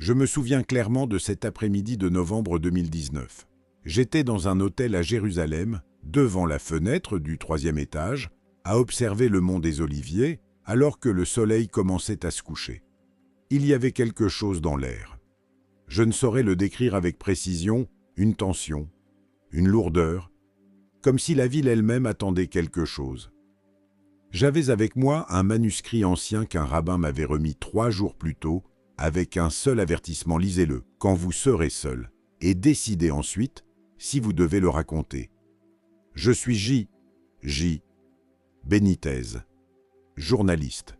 Je me souviens clairement de cet après-midi de novembre 2019. J'étais dans un hôtel à Jérusalem, devant la fenêtre du 3e étage, à observer le mont des Oliviers, alors que le soleil commençait à se coucher. Il y avait quelque chose dans l'air. Je ne saurais le décrire avec précision, une tension, une lourdeur, comme si la ville elle-même attendait quelque chose. J'avais avec moi un manuscrit ancien qu'un rabbin m'avait remis 3 jours plus tôt, avec un seul avertissement: lisez-le quand vous serez seul, et décidez ensuite si vous devez le raconter. Je suis J. Benitez, journaliste.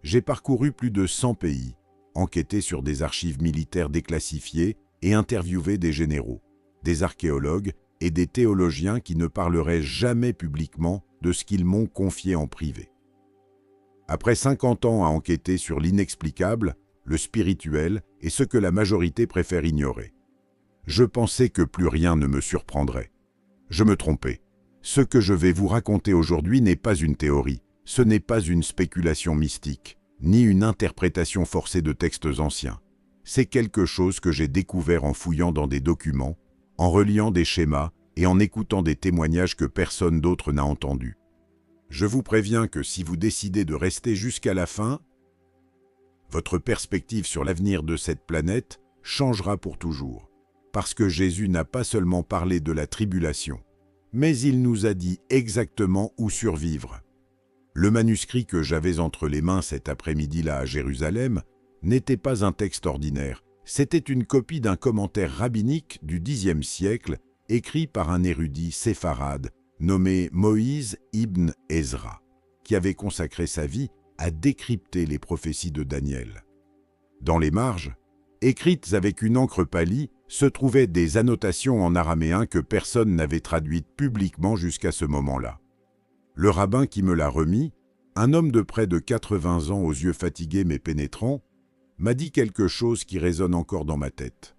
J'ai parcouru plus de 100 pays, enquêté sur des archives militaires déclassifiées et interviewé des généraux, des archéologues et des théologiens qui ne parleraient jamais publiquement de ce qu'ils m'ont confié en privé. Après 50 ans à enquêter sur l'inexplicable, le spirituel et ce que la majorité préfère ignorer, je pensais que plus rien ne me surprendrait. Je me trompais. Ce que je vais vous raconter aujourd'hui n'est pas une théorie, ce n'est pas une spéculation mystique, ni une interprétation forcée de textes anciens. C'est quelque chose que j'ai découvert en fouillant dans des documents, en reliant des schémas et en écoutant des témoignages que personne d'autre n'a entendus. Je vous préviens que si vous décidez de rester jusqu'à la fin, votre perspective sur l'avenir de cette planète changera pour toujours. Parce que Jésus n'a pas seulement parlé de la tribulation, mais il nous a dit exactement où survivre. Le manuscrit que j'avais entre les mains cet après-midi-là à Jérusalem n'était pas un texte ordinaire, c'était une copie d'un commentaire rabbinique du Xe siècle, écrit par un érudit séfarade nommé Moïse ibn Ezra, qui avait consacré sa vie à décrypter les prophéties de Daniel. Dans les marges, écrites avec une encre pâlie, se trouvaient des annotations en araméen que personne n'avait traduites publiquement jusqu'à ce moment-là. Le rabbin qui me l'a remis, un homme de près de 80 ans aux yeux fatigués mais pénétrants, m'a dit quelque chose qui résonne encore dans ma tête.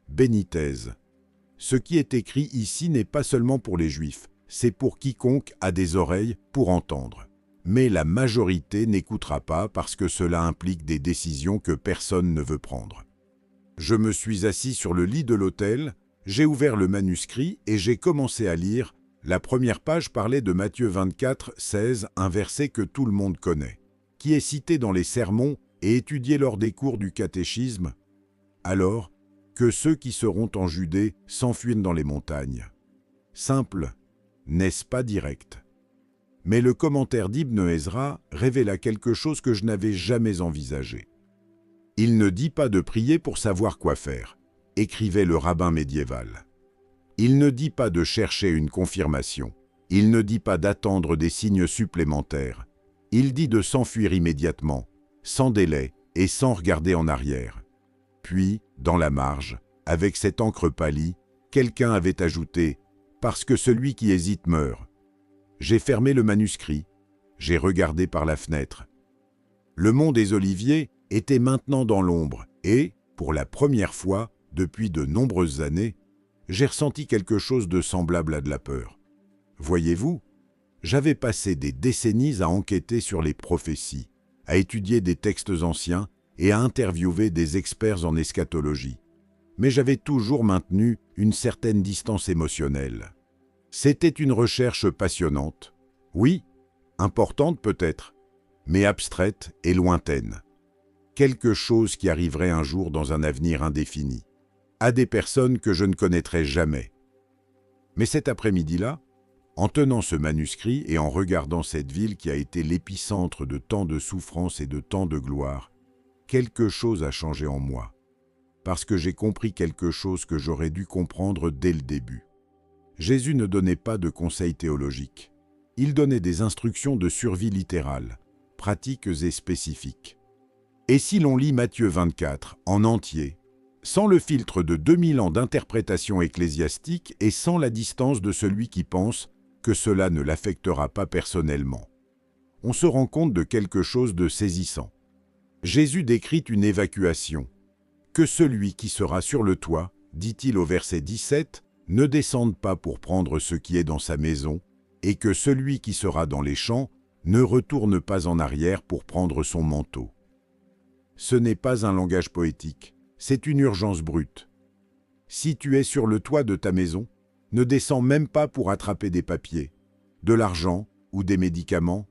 Benitez, ce qui est écrit ici n'est pas seulement pour les Juifs, c'est pour quiconque a des oreilles pour entendre. Mais la majorité n'écoutera pas parce que cela implique des décisions que personne ne veut prendre. Je me suis assis sur le lit de l'hôtel, j'ai ouvert le manuscrit et j'ai commencé à lire. La première page parlait de Matthieu 24, 16, un verset que tout le monde connaît, qui est cité dans les sermons et étudié lors des cours du catéchisme. Alors, que ceux qui seront en Judée s'enfuient dans les montagnes. Simple, n'est-ce pas direct? Mais le commentaire d'Ibn Ezra révéla quelque chose que je n'avais jamais envisagé. Il ne dit pas de prier pour savoir quoi faire, écrivait le rabbin médiéval. Il ne dit pas de chercher une confirmation. Il ne dit pas d'attendre des signes supplémentaires. Il dit de s'enfuir immédiatement, sans délai et sans regarder en arrière. Puis, dans la marge, avec cette encre pâlie, quelqu'un avait ajouté « Parce que celui qui hésite meurt ». J'ai fermé le manuscrit. J'ai regardé par la fenêtre. Le mont des Oliviers était maintenant dans l'ombre et, pour la première fois depuis de nombreuses années, j'ai ressenti quelque chose de semblable à de la peur. Voyez-vous, j'avais passé des décennies à enquêter sur les prophéties, à étudier des textes anciens et à interviewer des experts en eschatologie. Mais j'avais toujours maintenu une certaine distance émotionnelle. C'était une recherche passionnante, oui, importante peut-être, mais abstraite et lointaine. Quelque chose qui arriverait un jour dans un avenir indéfini, à des personnes que je ne connaîtrais jamais. Mais cet après-midi-là, en tenant ce manuscrit et en regardant cette ville qui a été l'épicentre de tant de souffrances et de tant de gloire, quelque chose a changé en moi, parce que j'ai compris quelque chose que j'aurais dû comprendre dès le début. Jésus ne donnait pas de conseils théologiques. Il donnait des instructions de survie littérale, pratiques et spécifiques. Et si l'on lit Matthieu 24 en entier, sans le filtre de 2000 ans d'interprétation ecclésiastique et sans la distance de celui qui pense que cela ne l'affectera pas personnellement, on se rend compte de quelque chose de saisissant. Jésus décrit une évacuation. Que celui qui sera sur le toit, dit-il au verset 17, ne descende pas pour prendre ce qui est dans sa maison, et que celui qui sera dans les champs ne retourne pas en arrière pour prendre son manteau. Ce n'est pas un langage poétique, c'est une urgence brute. Si tu es sur le toit de ta maison, ne descends même pas pour attraper des papiers, de l'argent ou des médicaments.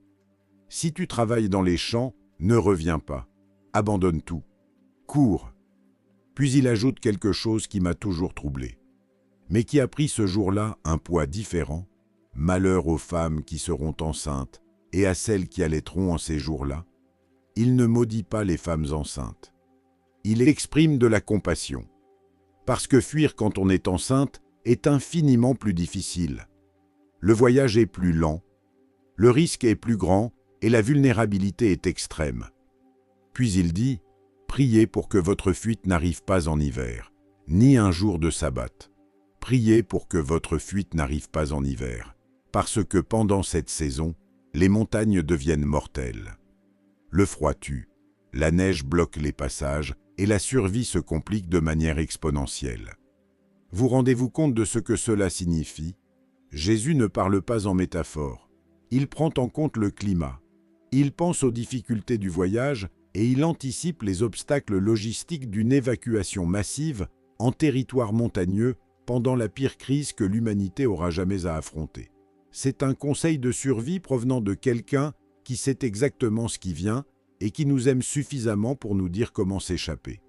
Si tu travailles dans les champs, ne reviens pas. Abandonne tout. Cours. Puis il ajoute quelque chose qui m'a toujours troublé, mais qui a pris ce jour-là un poids différent. Malheur aux femmes qui seront enceintes et à celles qui allaiteront en ces jours-là. Il ne maudit pas les femmes enceintes. Il exprime de la compassion. Parce que fuir quand on est enceinte est infiniment plus difficile. Le voyage est plus lent, le risque est plus grand et la vulnérabilité est extrême. Puis il dit, priez pour que votre fuite n'arrive pas en hiver, ni un jour de sabbat. Priez pour que votre fuite n'arrive pas en hiver, parce que pendant cette saison, les montagnes deviennent mortelles. Le froid tue, la neige bloque les passages et la survie se complique de manière exponentielle. Vous rendez-vous compte de ce que cela signifie? Jésus ne parle pas en métaphore. Il prend en compte le climat. Il pense aux difficultés du voyage et il anticipe les obstacles logistiques d'une évacuation massive en territoire montagneux pendant la pire crise que l'humanité aura jamais à affronter. C'est un conseil de survie provenant de quelqu'un qui sait exactement ce qui vient et qui nous aime suffisamment pour nous dire comment s'échapper.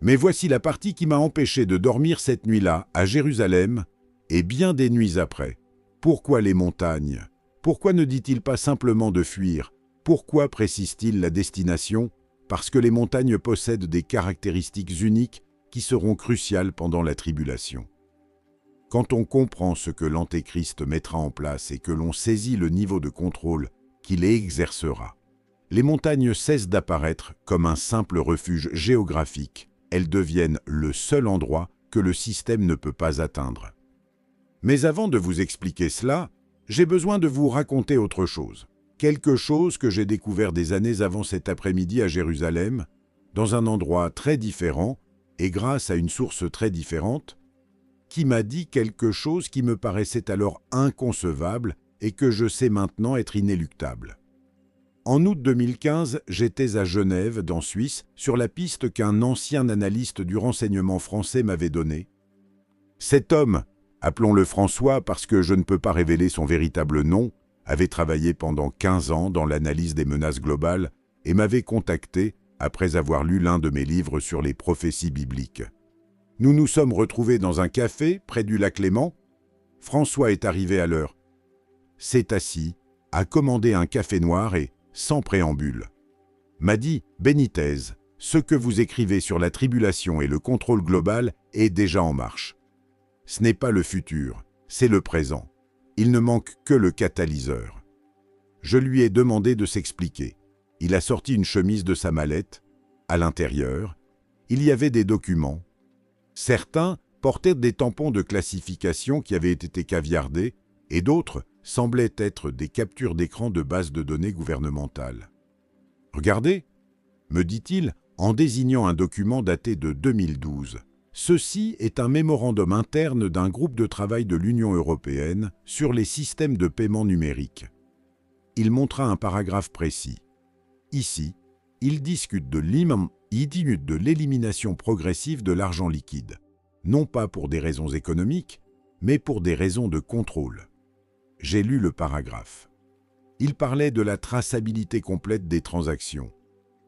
Mais voici la partie qui m'a empêché de dormir cette nuit-là à Jérusalem et bien des nuits après. Pourquoi les montagnes? Pourquoi ne dit-il pas simplement de fuir? Pourquoi précise-t-il la destination? Parce que les montagnes possèdent des caractéristiques uniques qui seront cruciales pendant la tribulation. Quand on comprend ce que l'Antéchrist mettra en place et que l'on saisit le niveau de contrôle qu'il exercera, les montagnes cessent d'apparaître comme un simple refuge géographique. Elles deviennent le seul endroit que le système ne peut pas atteindre. Mais avant de vous expliquer cela, j'ai besoin de vous raconter autre chose. Quelque chose que j'ai découvert des années avant cet après-midi à Jérusalem, dans un endroit très différent et grâce à une source très différente, qui m'a dit quelque chose qui me paraissait alors inconcevable et que je sais maintenant être inéluctable. En août 2015, j'étais à Genève, dans Suisse, sur la piste qu'un ancien analyste du renseignement français m'avait donnée. Cet homme, appelons-le François parce que je ne peux pas révéler son véritable nom, avait travaillé pendant 15 ans dans l'analyse des menaces globales et m'avait contacté après avoir lu l'un de mes livres sur les prophéties bibliques. Nous nous sommes retrouvés dans un café près du lac Léman. François est arrivé à l'heure. S'est assis, a commandé un café noir et, sans préambule, m'a dit « Benitez, ce que vous écrivez sur la tribulation et le contrôle global est déjà en marche. Ce n'est pas le futur, c'est le présent. Il ne manque que le catalyseur. » Je lui ai demandé de s'expliquer. Il a sorti une chemise de sa mallette. À l'intérieur, il y avait des documents. Certains portaient des tampons de classification qui avaient été caviardés et d'autres semblaient être des captures d'écran de bases de données gouvernementales. « Regardez » me dit-il en désignant un document daté de 2012. Ceci est un mémorandum interne d'un groupe de travail de l'Union européenne sur les systèmes de paiement numérique. Il montra un paragraphe précis. Ici, il discute de l'élimination progressive de l'argent liquide, non pas pour des raisons économiques, mais pour des raisons de contrôle. J'ai lu le paragraphe. Il parlait de la traçabilité complète des transactions,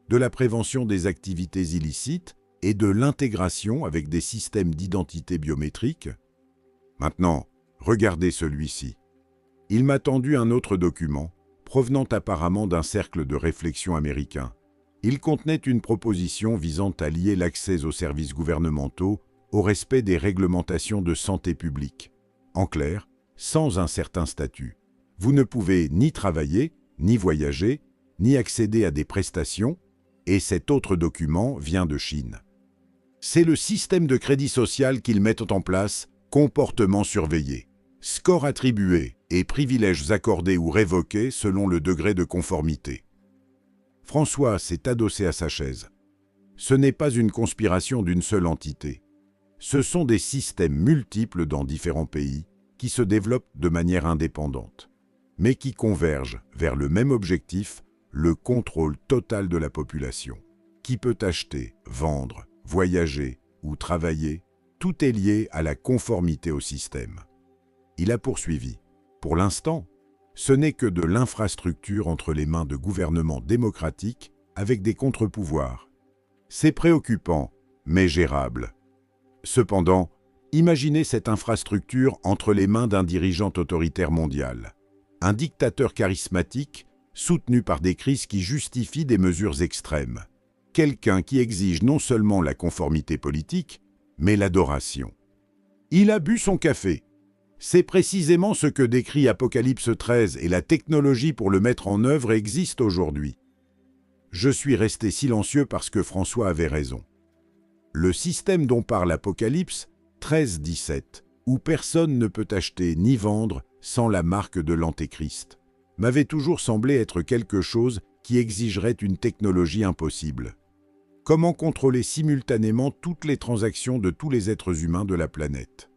de la prévention des activités illicites et de l'intégration avec des systèmes d'identité biométrique. Maintenant, regardez celui-ci. Il m'a tendu un autre document, provenant apparemment d'un cercle de réflexion américain. Il contenait une proposition visant à lier l'accès aux services gouvernementaux au respect des réglementations de santé publique. En clair, sans un certain statut, vous ne pouvez ni travailler, ni voyager, ni accéder à des prestations, et cet autre document vient de Chine. C'est le système de crédit social qu'ils mettent en place, comportement surveillé, score attribué et privilèges accordés ou révoqués selon le degré de conformité. François s'est adossé à sa chaise. Ce n'est pas une conspiration d'une seule entité. Ce sont des systèmes multiples dans différents pays qui se développent de manière indépendante, mais qui convergent vers le même objectif, le contrôle total de la population. qui peut acheter, vendre, voyager ou travailler, tout est lié à la conformité au système. Il a poursuivi. Pour l'instant, ce n'est que de l'infrastructure entre les mains de gouvernements démocratiques avec des contre-pouvoirs. C'est préoccupant, mais gérable. Cependant, imaginez cette infrastructure entre les mains d'un dirigeant autoritaire mondial, un dictateur charismatique soutenu par des crises qui justifient des mesures extrêmes, quelqu'un qui exige non seulement la conformité politique, mais l'adoration. Il a bu son café. C'est précisément ce que décrit Apocalypse 13 et la technologie pour le mettre en œuvre existe aujourd'hui. Je suis resté silencieux parce que François avait raison. Le système dont parle Apocalypse 13-17, où personne ne peut acheter ni vendre sans la marque de l'Antéchrist, m'avait toujours semblé être quelque chose qui exigerait une technologie impossible. Comment contrôler simultanément toutes les transactions de tous les êtres humains de la planète?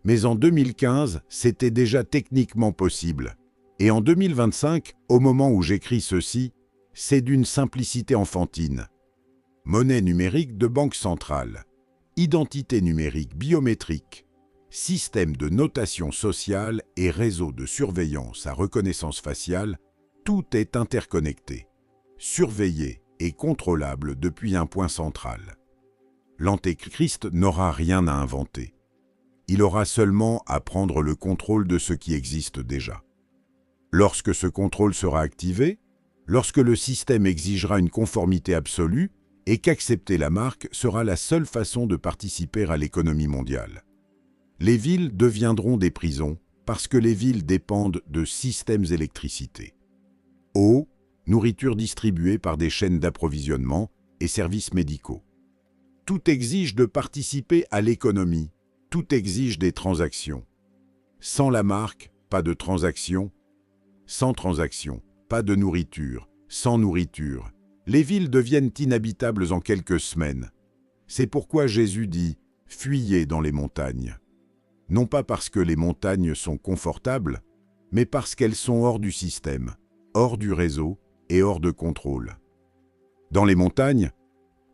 Mais en 2015, c'était déjà techniquement possible. Et en 2025, au moment où j'écris ceci, c'est d'une simplicité enfantine. Monnaie numérique de banque centrale, identité numérique biométrique, système de notation sociale et réseau de surveillance à reconnaissance faciale, tout est interconnecté, surveillé et contrôlable depuis un point central. L'Antéchrist n'aura rien à inventer. Il aura seulement à prendre le contrôle de ce qui existe déjà. Lorsque ce contrôle sera activé, lorsque le système exigera une conformité absolue et qu'accepter la marque sera la seule façon de participer à l'économie mondiale. Les villes deviendront des prisons parce que les villes dépendent de systèmes d'électricité. Eau, nourriture distribuée par des chaînes d'approvisionnement et services médicaux. Tout exige de participer à l'économie. Tout exige des transactions. Sans la marque, pas de transaction. Sans transaction, pas de nourriture. Sans nourriture, les villes deviennent inhabitables en quelques semaines. C'est pourquoi Jésus dit « Fuyez dans les montagnes ». Non pas parce que les montagnes sont confortables, mais parce qu'elles sont hors du système, hors du réseau et hors de contrôle. Dans les montagnes,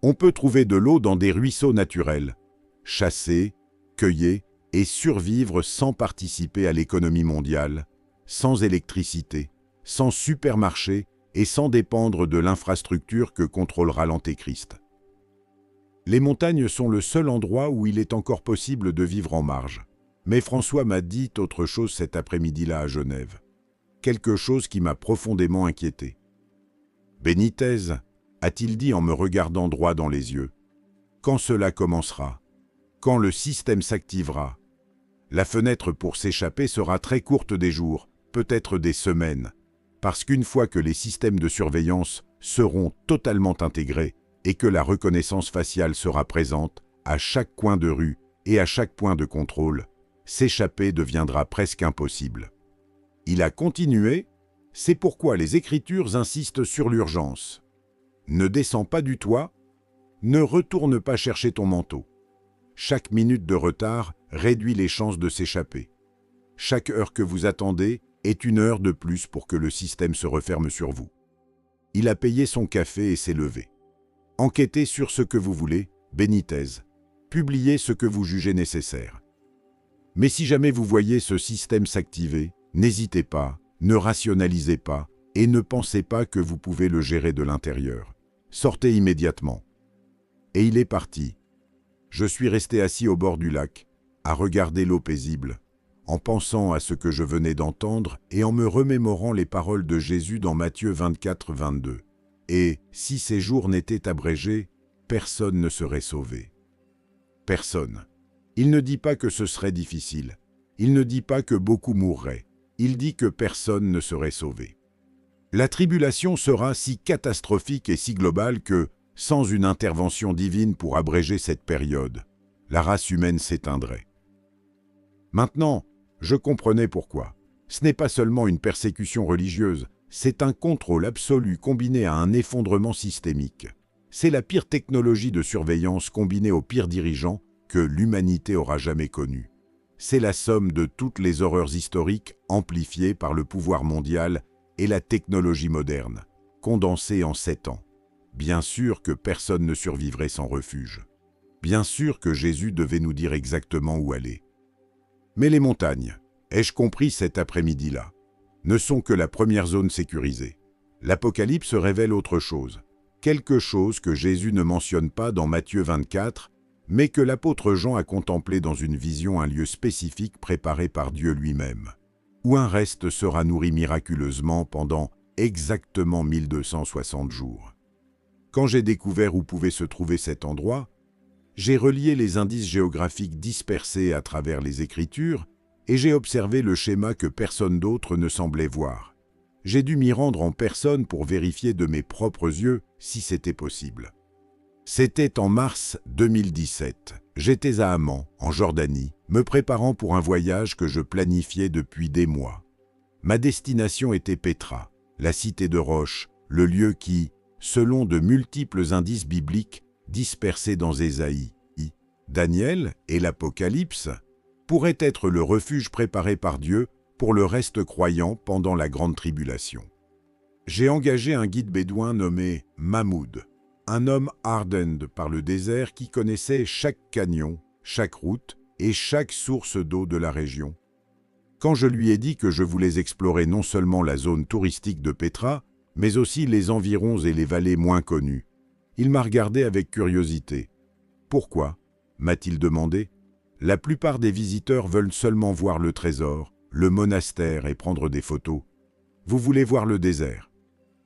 on peut trouver de l'eau dans des ruisseaux naturels, chasser, cueillir et survivre sans participer à l'économie mondiale, sans électricité, sans supermarché et sans dépendre de l'infrastructure que contrôlera l'Antéchrist. Les montagnes sont le seul endroit où il est encore possible de vivre en marge. Mais François m'a dit autre chose cet après-midi-là à Genève. Quelque chose qui m'a profondément inquiété. « Benitez », a-t-il dit en me regardant droit dans les yeux, « quand cela commencera ? Quand le système s'activera ? La fenêtre pour s'échapper sera très courte des jours, peut-être des semaines, parce qu'une fois que les systèmes de surveillance seront totalement intégrés et que la reconnaissance faciale sera présente à chaque coin de rue et à chaque point de contrôle, s'échapper deviendra presque impossible. Il a continué, c'est pourquoi les Écritures insistent sur l'urgence. Ne descends pas du toit, ne retourne pas chercher ton manteau. Chaque minute de retard réduit les chances de s'échapper. Chaque heure que vous attendez est une heure de plus pour que le système se referme sur vous. Il a payé son café et s'est levé. Enquêtez sur ce que vous voulez, Benitez. Publiez ce que vous jugez nécessaire. Mais si jamais vous voyez ce système s'activer, n'hésitez pas, ne rationalisez pas et ne pensez pas que vous pouvez le gérer de l'intérieur. Sortez immédiatement. Et il est parti. Je suis resté assis au bord du lac, à regarder l'eau paisible, en pensant à ce que je venais d'entendre et en me remémorant les paroles de Jésus dans Matthieu 24-22. Et, si ces jours n'étaient abrégés, personne ne serait sauvé. Personne. Il ne dit pas que ce serait difficile. Il ne dit pas que beaucoup mourraient. Il dit que personne ne serait sauvé. La tribulation sera si catastrophique et si globale que, sans une intervention divine pour abréger cette période, la race humaine s'éteindrait. Maintenant, je comprenais pourquoi. Ce n'est pas seulement une persécution religieuse, c'est un contrôle absolu combiné à un effondrement systémique. C'est la pire technologie de surveillance combinée aux pires dirigeants que l'humanité aura jamais connue. C'est la somme de toutes les horreurs historiques amplifiées par le pouvoir mondial et la technologie moderne, condensée en 7 ans. Bien sûr que personne ne survivrait sans refuge. Bien sûr que Jésus devait nous dire exactement où aller. Mais les montagnes, ai-je compris cet après-midi-là, ne sont que la première zone sécurisée. L'Apocalypse révèle autre chose. Quelque chose que Jésus ne mentionne pas dans Matthieu 24, mais que l'apôtre Jean a contemplé dans une vision un lieu spécifique préparé par Dieu lui-même, où un reste sera nourri miraculeusement pendant exactement 1260 jours. Quand j'ai découvert où pouvait se trouver cet endroit, j'ai relié les indices géographiques dispersés à travers les Écritures et j'ai observé le schéma que personne d'autre ne semblait voir. J'ai dû m'y rendre en personne pour vérifier de mes propres yeux si c'était possible. C'était en mars 2017. J'étais à Amman, en Jordanie, me préparant pour un voyage que je planifiais depuis des mois. Ma destination était Pétra, la cité de roche, le lieu qui, selon de multiples indices bibliques dispersés dans Ésaïe, Daniel et l'Apocalypse, pourrait être le refuge préparé par Dieu pour le reste croyant pendant la grande tribulation. J'ai engagé un guide bédouin nommé Mahmoud, un homme hardened par le désert qui connaissait chaque canyon, chaque route et chaque source d'eau de la région. Quand je lui ai dit que je voulais explorer non seulement la zone touristique de Pétra, mais aussi les environs et les vallées moins connues, il m'a regardé avec curiosité. « Pourquoi » m'a-t-il demandé. « La plupart des visiteurs veulent seulement voir le trésor, le monastère et prendre des photos. Vous voulez voir le désert ?»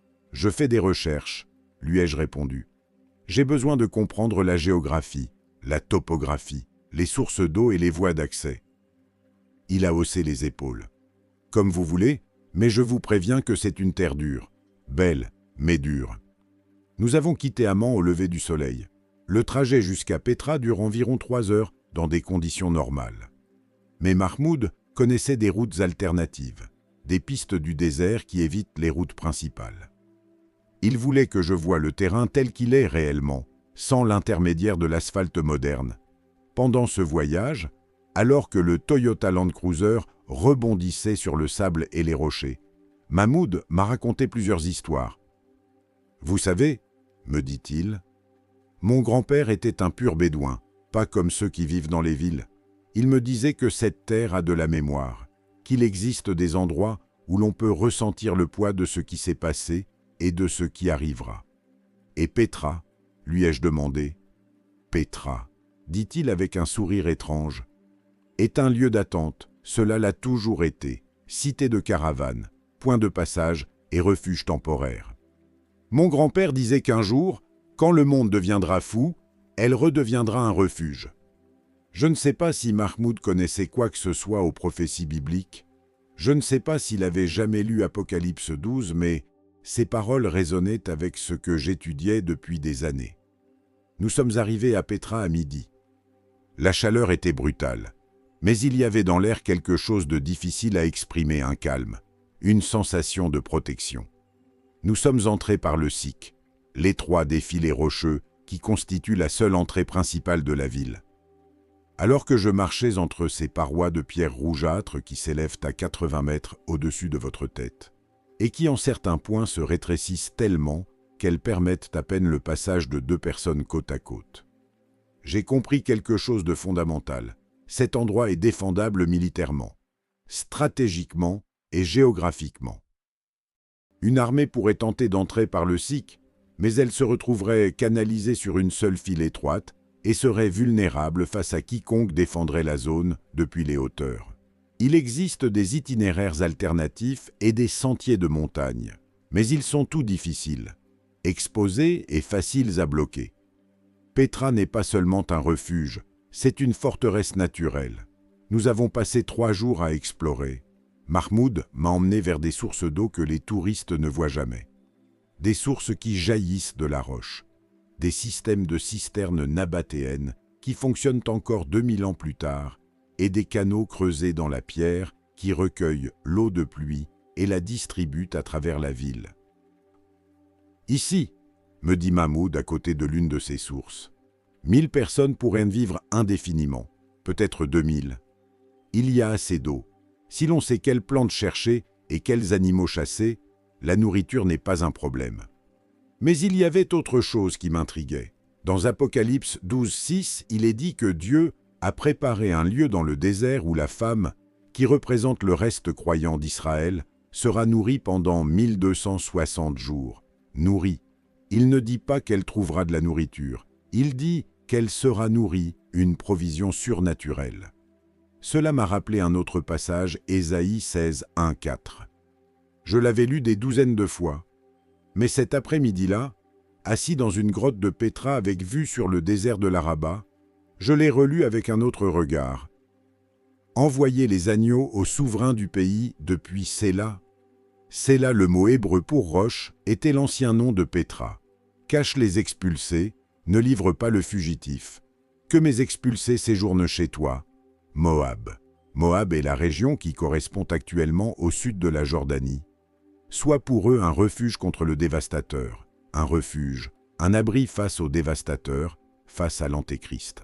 « Je fais des recherches », lui ai-je répondu. « J'ai besoin de comprendre la géographie, la topographie, les sources d'eau et les voies d'accès. » Il a haussé les épaules. « Comme vous voulez, mais je vous préviens que c'est une terre dure, belle, mais dure. » Nous avons quitté Amman au lever du soleil. Le trajet jusqu'à Pétra dure environ 3 heures dans des conditions normales. Mais Mahmoud connaissait des routes alternatives, des pistes du désert qui évitent les routes principales. Il voulait que je voie le terrain tel qu'il est réellement, sans l'intermédiaire de l'asphalte moderne. Pendant ce voyage, alors que le Toyota Land Cruiser rebondissait sur le sable et les rochers, Mahmoud m'a raconté plusieurs histoires. « Vous savez, me dit-il, mon grand-père était un pur bédouin, pas comme ceux qui vivent dans les villes. Il me disait que cette terre a de la mémoire, qu'il existe des endroits où l'on peut ressentir le poids de ce qui s'est passé et de ce qui arrivera. Et Pétra, lui ai-je demandé. Pétra, dit-il avec un sourire étrange, est un lieu d'attente, cela l'a toujours été, cité de caravanes, point de passage et refuge temporaire. Mon grand-père disait qu'un jour, quand le monde deviendra fou, elle redeviendra un refuge. Je ne sais pas si Mahmoud connaissait quoi que ce soit aux prophéties bibliques. Je ne sais pas s'il avait jamais lu Apocalypse 12, mais ces paroles résonnaient avec ce que j'étudiais depuis des années. Nous sommes arrivés à Pétra à midi. La chaleur était brutale, mais il y avait dans l'air quelque chose de difficile à exprimer, un calme, une sensation de protection. Nous sommes entrés par le Siq, l'étroit défilé rocheux qui constitue la seule entrée principale de la ville. Alors que je marchais entre ces parois de pierre rougeâtre qui s'élèvent à 80 mètres au-dessus de votre tête, et qui en certains points se rétrécissent tellement qu'elles permettent à peine le passage de 2 personnes côte à côte. J'ai compris quelque chose de fondamental. Cet endroit est défendable militairement, stratégiquement et géographiquement. Une armée pourrait tenter d'entrer par le Siq, mais elle se retrouverait canalisée sur une seule file étroite et serait vulnérable face à quiconque défendrait la zone depuis les hauteurs. Il existe des itinéraires alternatifs et des sentiers de montagne, mais ils sont tout difficiles, exposés et faciles à bloquer. Pétra n'est pas seulement un refuge, c'est une forteresse naturelle. Nous avons passé 3 jours à explorer. Mahmoud m'a emmené vers des sources d'eau que les touristes ne voient jamais. Des sources qui jaillissent de la roche. Des systèmes de cisternes nabatéennes qui fonctionnent encore 2000 ans plus tard, et des canaux creusés dans la pierre qui recueillent l'eau de pluie et la distribuent à travers la ville. « Ici, me dit Mahmoud à côté de l'une de ces sources, 1000 personnes pourraient vivre indéfiniment, peut-être 2000. Il y a assez d'eau. Si l'on sait quelles plantes chercher et quels animaux chasser, la nourriture n'est pas un problème. Mais il y avait autre chose qui m'intriguait. Dans Apocalypse 12:6, il est dit que Dieu a préparé un lieu dans le désert où la femme, qui représente le reste croyant d'Israël, sera nourrie pendant 1260 jours. Nourrie. Il ne dit pas qu'elle trouvera de la nourriture. Il dit qu'elle sera nourrie, une provision surnaturelle. Cela m'a rappelé un autre passage, Ésaïe 16, 1, 4. Je l'avais lu des douzaines de fois. Mais cet après-midi-là, assis dans une grotte de Pétra avec vue sur le désert de l'Araba, je l'ai relu avec un autre regard. Envoyer les agneaux aux souverains du pays depuis Séla. Séla, le mot hébreu pour roche, était l'ancien nom de Pétra. Cache les expulsés, ne livre pas le fugitif. Que mes expulsés séjournent chez toi. Moab. Moab est la région qui correspond actuellement au sud de la Jordanie. Sois pour eux un refuge contre le dévastateur, un refuge, un abri face au dévastateur, face à l'Antéchrist.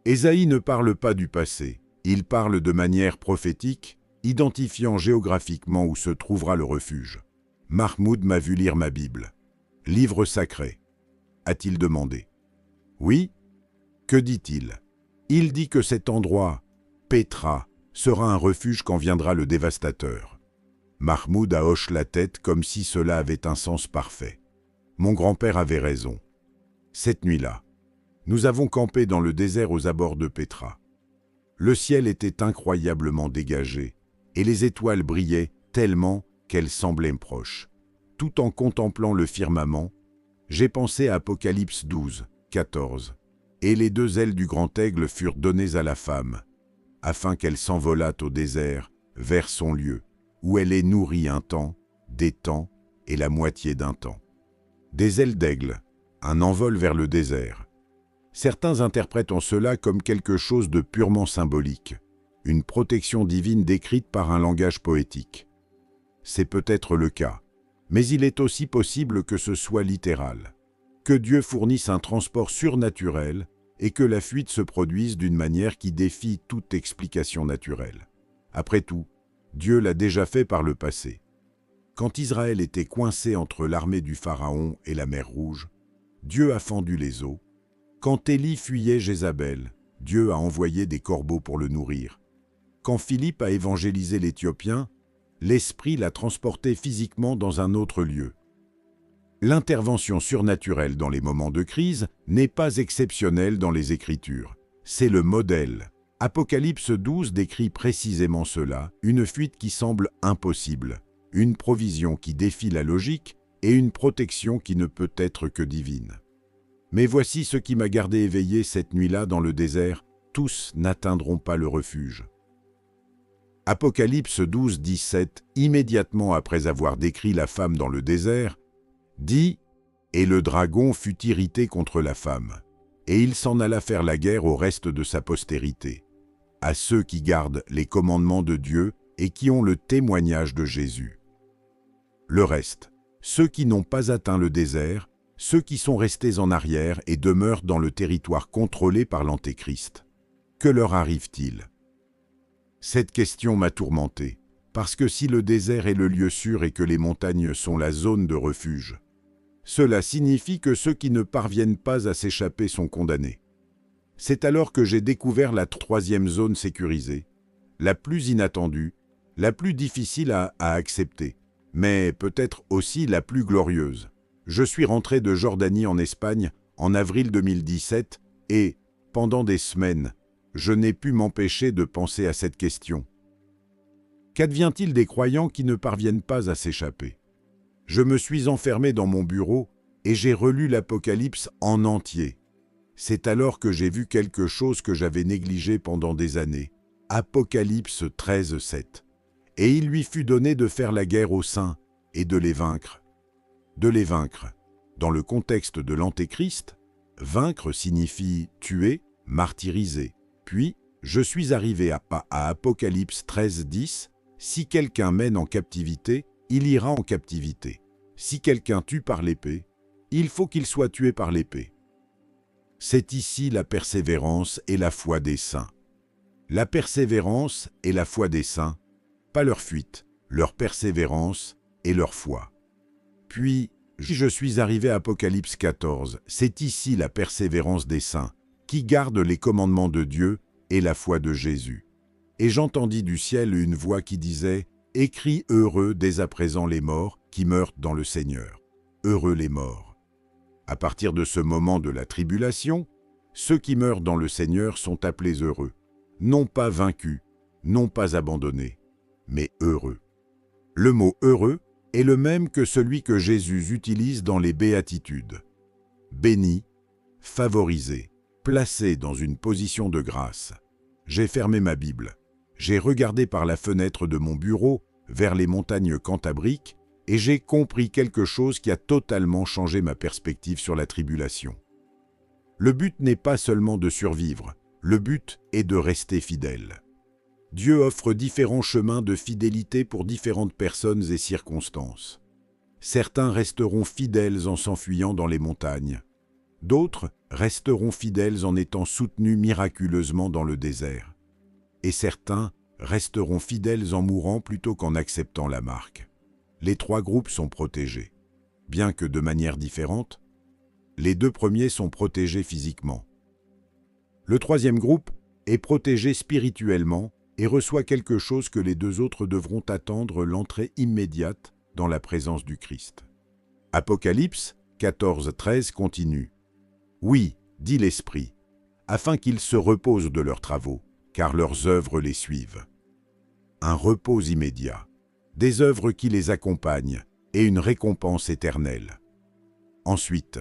Ésaïe ne parle pas du passé, il parle de manière prophétique, identifiant géographiquement où se trouvera le refuge. Mahmoud m'a vu lire ma Bible. Livre sacré, a-t-il demandé. Oui. Que dit-il? Il dit que cet endroit, Pétra, sera un refuge quand viendra le dévastateur. Mahmoud hoche la tête comme si cela avait un sens parfait. Mon grand-père avait raison. Cette nuit-là, nous avons campé dans le désert aux abords de Pétra. Le ciel était incroyablement dégagé, et les étoiles brillaient tellement qu'elles semblaient proches. Tout en contemplant le firmament, j'ai pensé à Apocalypse 12, 14. Et les deux ailes du grand aigle furent données à la femme, afin qu'elle s'envolât au désert, vers son lieu, où elle est nourrie un temps, des temps et la moitié d'un temps. Des ailes d'aigle, un envol vers le désert. Certains interprètent en cela comme quelque chose de purement symbolique, une protection divine décrite par un langage poétique. C'est peut-être le cas, mais il est aussi possible que ce soit littéral, que Dieu fournisse un transport surnaturel et que la fuite se produise d'une manière qui défie toute explication naturelle. Après tout, Dieu l'a déjà fait par le passé. Quand Israël était coincé entre l'armée du Pharaon et la mer Rouge, Dieu a fendu les eaux. Quand Élie fuyait Jézabel, Dieu a envoyé des corbeaux pour le nourrir. Quand Philippe a évangélisé l'Éthiopien, l'Esprit l'a transporté physiquement dans un autre lieu. L'intervention surnaturelle dans les moments de crise n'est pas exceptionnelle dans les Écritures. C'est le modèle. Apocalypse 12 décrit précisément cela, une fuite qui semble impossible, une provision qui défie la logique et une protection qui ne peut être que divine. Mais voici ce qui m'a gardé éveillé cette nuit-là dans le désert, tous n'atteindront pas le refuge. Apocalypse 12, 17, immédiatement après avoir décrit la femme dans le désert, dit « Et le dragon fut irrité contre la femme, et il s'en alla faire la guerre au reste de sa postérité, à ceux qui gardent les commandements de Dieu et qui ont le témoignage de Jésus. » Le reste, ceux qui n'ont pas atteint le désert, ceux qui sont restés en arrière et demeurent dans le territoire contrôlé par l'Antéchrist. Que leur arrive-t-il? Cette question m'a tourmenté, parce que si le désert est le lieu sûr et que les montagnes sont la zone de refuge, cela signifie que ceux qui ne parviennent pas à s'échapper sont condamnés. C'est alors que j'ai découvert la troisième zone sécurisée, la plus inattendue, la plus difficile à accepter, mais peut-être aussi la plus glorieuse. Je suis rentré de Jordanie en Espagne en avril 2017 et, pendant des semaines, je n'ai pu m'empêcher de penser à cette question. Qu'advient-il des croyants qui ne parviennent pas à s'échapper? Je me suis enfermé dans mon bureau et j'ai relu l'Apocalypse en entier. C'est alors que j'ai vu quelque chose que j'avais négligé pendant des années. Apocalypse 13, 7. Et il lui fut donné de faire la guerre aux saints et de les vaincre. De les vaincre. Dans le contexte de l'Antéchrist, vaincre signifie tuer, martyriser. Puis, je suis arrivé à Apocalypse 13, 10. Si quelqu'un mène en captivité, il ira en captivité. Si quelqu'un tue par l'épée, il faut qu'il soit tué par l'épée. C'est ici la persévérance et la foi des saints. La persévérance et la foi des saints, pas leur fuite, leur persévérance et leur foi. Puis, Je suis arrivé à Apocalypse 14. C'est ici la persévérance des saints, qui gardent les commandements de Dieu et la foi de Jésus. Et j'entendis du ciel une voix qui disait « Écris heureux dès à présent les morts qui meurent dans le Seigneur. Heureux les morts. » À partir de ce moment de la tribulation, ceux qui meurent dans le Seigneur sont appelés heureux, non pas vaincus, non pas abandonnés, mais heureux. Le mot « heureux » est le même que celui que Jésus utilise dans les béatitudes. Béni, favorisé, placé dans une position de grâce. J'ai fermé ma Bible. J'ai regardé par la fenêtre de mon bureau vers les montagnes cantabriques et j'ai compris quelque chose qui a totalement changé ma perspective sur la tribulation. Le but n'est pas seulement de survivre, le but est de rester fidèle. Dieu offre différents chemins de fidélité pour différentes personnes et circonstances. Certains resteront fidèles en s'enfuyant dans les montagnes. D'autres resteront fidèles en étant soutenus miraculeusement dans le désert. Et certains resteront fidèles en mourant plutôt qu'en acceptant la marque. Les trois groupes sont protégés. Bien que de manière différente, les deux premiers sont protégés physiquement. Le troisième groupe est protégé spirituellement et reçoit quelque chose que les deux autres devront attendre l'entrée immédiate dans la présence du Christ. Apocalypse 14:13 continue. « Oui, dit l'Esprit, afin qu'ils se reposent de leurs travaux, car leurs œuvres les suivent. » Un repos immédiat, des œuvres qui les accompagnent et une récompense éternelle. Ensuite,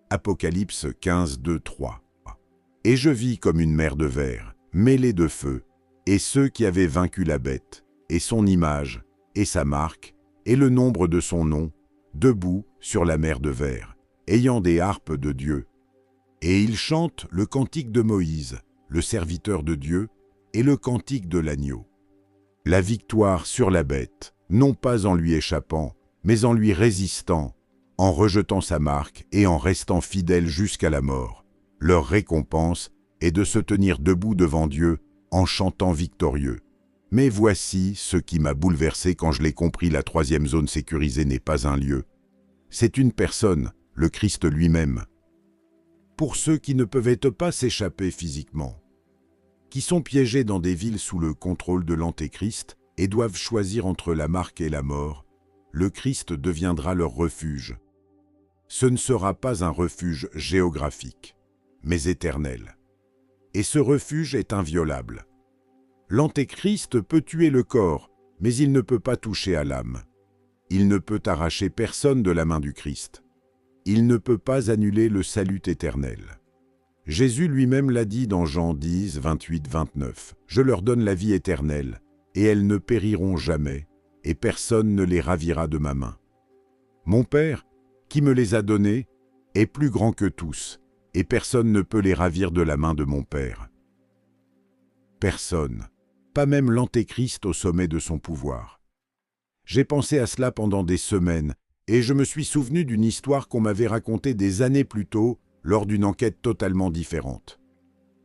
Apocalypse 15:2-3. « Et je vis comme une mer de verre, mêlée de feu, et ceux qui avaient vaincu la bête, et son image, et sa marque, et le nombre de son nom, debout sur la mer de verre, ayant des harpes de Dieu. Et ils chantent le cantique de Moïse, le serviteur de Dieu, et le cantique de l'agneau. La victoire sur la bête, non pas en lui échappant, mais en lui résistant, en rejetant sa marque et en restant fidèles jusqu'à la mort. Leur récompense est de se tenir debout devant Dieu en chantant victorieux. Mais voici ce qui m'a bouleversé quand je l'ai compris, la troisième zone sécurisée n'est pas un lieu. C'est une personne, le Christ lui-même. Pour ceux qui ne peuvent pas s'échapper physiquement, qui sont piégés dans des villes sous le contrôle de l'Antéchrist et doivent choisir entre la marque et la mort, le Christ deviendra leur refuge. Ce ne sera pas un refuge géographique, mais éternel. Et ce refuge est inviolable. L'Antéchrist peut tuer le corps, mais il ne peut pas toucher à l'âme. Il ne peut arracher personne de la main du Christ. Il ne peut pas annuler le salut éternel. Jésus lui-même l'a dit dans Jean 10, 28-29. « Je leur donne la vie éternelle, et elles ne périront jamais, et personne ne les ravira de ma main. Mon Père, qui me les a donnés, est plus grand que tous, et personne ne peut les ravir de la main de mon Père. » Personne, pas même l'Antéchrist au sommet de son pouvoir. J'ai pensé à cela pendant des semaines, et je me suis souvenu d'une histoire qu'on m'avait racontée des années plus tôt, lors d'une enquête totalement différente.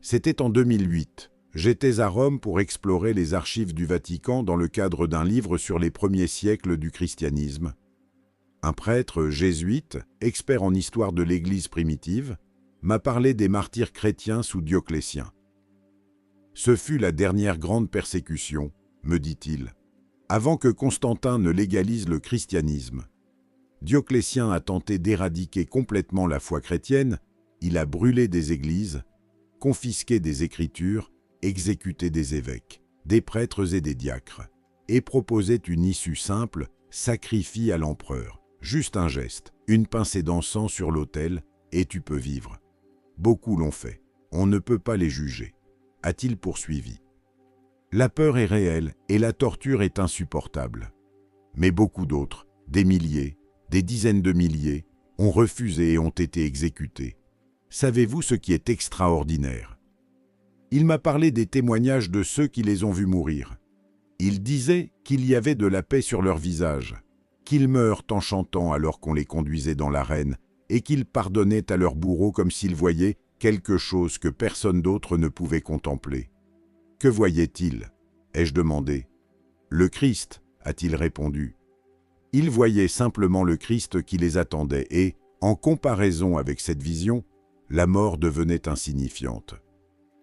C'était en 2008. J'étais à Rome pour explorer les archives du Vatican dans le cadre d'un livre sur les premiers siècles du christianisme. Un prêtre jésuite, expert en histoire de l'Église primitive, m'a parlé des martyrs chrétiens sous Dioclétien. Ce fut la dernière grande persécution, me dit-il, avant que Constantin ne légalise le christianisme. Dioclétien a tenté d'éradiquer complètement la foi chrétienne. Il a brûlé des églises, confisqué des écritures, exécuté des évêques, des prêtres et des diacres, et proposait une issue simple, sacrifie à l'empereur. Juste un geste, une pincée d'encens sur l'autel, et tu peux vivre. Beaucoup l'ont fait. On ne peut pas les juger. A-t-il poursuivi. La peur est réelle et la torture est insupportable. Mais beaucoup d'autres, des milliers, des dizaines de milliers, ont refusé et ont été exécutés. Savez-vous ce qui est extraordinaire? Il m'a parlé des témoignages de ceux qui les ont vus mourir. Il disait qu'il y avait de la paix sur leur visage, qu'ils meurent en chantant alors qu'on les conduisait dans l'arène, et qu'ils pardonnaient à leurs bourreaux comme s'ils voyaient quelque chose que personne d'autre ne pouvait contempler. « Que voyait-il » ai-je demandé. « Le Christ » a-t-il répondu. Ils voyaient simplement le Christ qui les attendait et, en comparaison avec cette vision, la mort devenait insignifiante.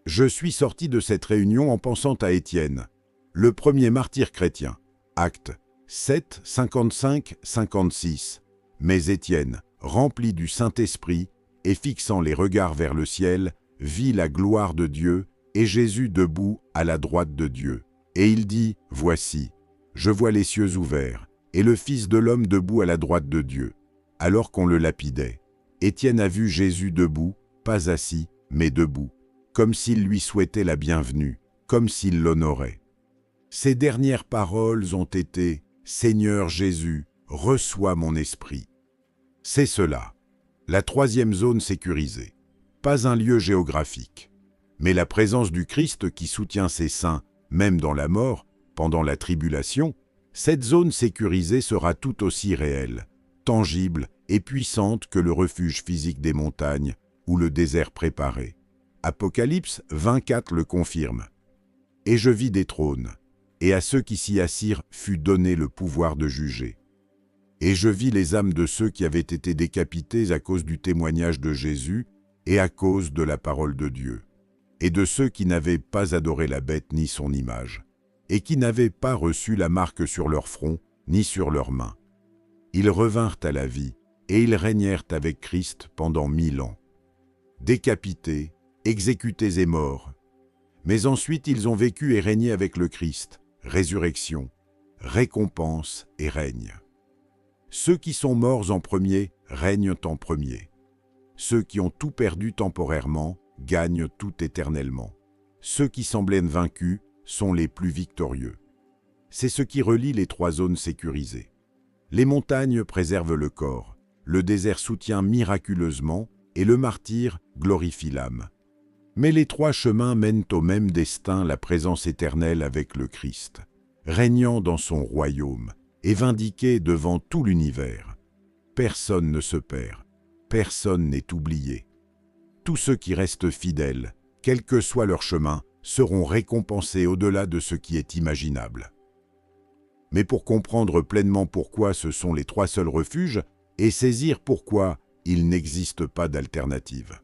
Je suis sorti de cette réunion en pensant à Étienne, le premier martyr chrétien. Actes 7, 55-56. Mais Étienne, rempli du Saint-Esprit et fixant les regards vers le ciel, vit la gloire de Dieu et Jésus debout à la droite de Dieu. Et il dit, « Voici, je vois les cieux ouverts, et le Fils de l'homme debout à la droite de Dieu. » Alors qu'on le lapidait, Étienne a vu Jésus debout, pas assis, mais debout, comme s'il lui souhaitait la bienvenue, comme s'il l'honorait. Ses dernières paroles ont été « Seigneur Jésus, reçois mon esprit ». C'est cela, la troisième zone sécurisée. Pas un lieu géographique, mais la présence du Christ qui soutient ses saints, même dans la mort, pendant la tribulation. Cette zone sécurisée sera tout aussi réelle, tangible et puissante que le refuge physique des montagnes ou le désert préparé. Apocalypse 24 le confirme. « Et je vis des trônes, et à ceux qui s'y assirent fut donné le pouvoir de juger. Et je vis les âmes de ceux qui avaient été décapités à cause du témoignage de Jésus et à cause de la parole de Dieu, et de ceux qui n'avaient pas adoré la bête ni son image, et qui n'avaient pas reçu la marque sur leur front ni sur leurs mains. Ils revinrent à la vie, et ils régnèrent avec Christ pendant 1000 ans. Décapités, exécutés et morts. Mais ensuite ils ont vécu et régné avec le Christ, résurrection, récompense et règne. Ceux qui sont morts en premier règnent en premier. Ceux qui ont tout perdu temporairement gagnent tout éternellement. Ceux qui semblaient vaincus sont les plus victorieux. C'est ce qui relie les trois zones sécurisées. Les montagnes préservent le corps, le désert soutient miraculeusement et le martyr glorifie l'âme. Mais les trois chemins mènent au même destin, la présence éternelle avec le Christ, régnant dans son royaume et vindiqué devant tout l'univers. Personne ne se perd, personne n'est oublié. Tous ceux qui restent fidèles, quel que soit leur chemin, seront récompensés au-delà de ce qui est imaginable. Mais pour comprendre pleinement pourquoi ce sont les trois seuls refuges et saisir pourquoi il n'existe pas d'alternative,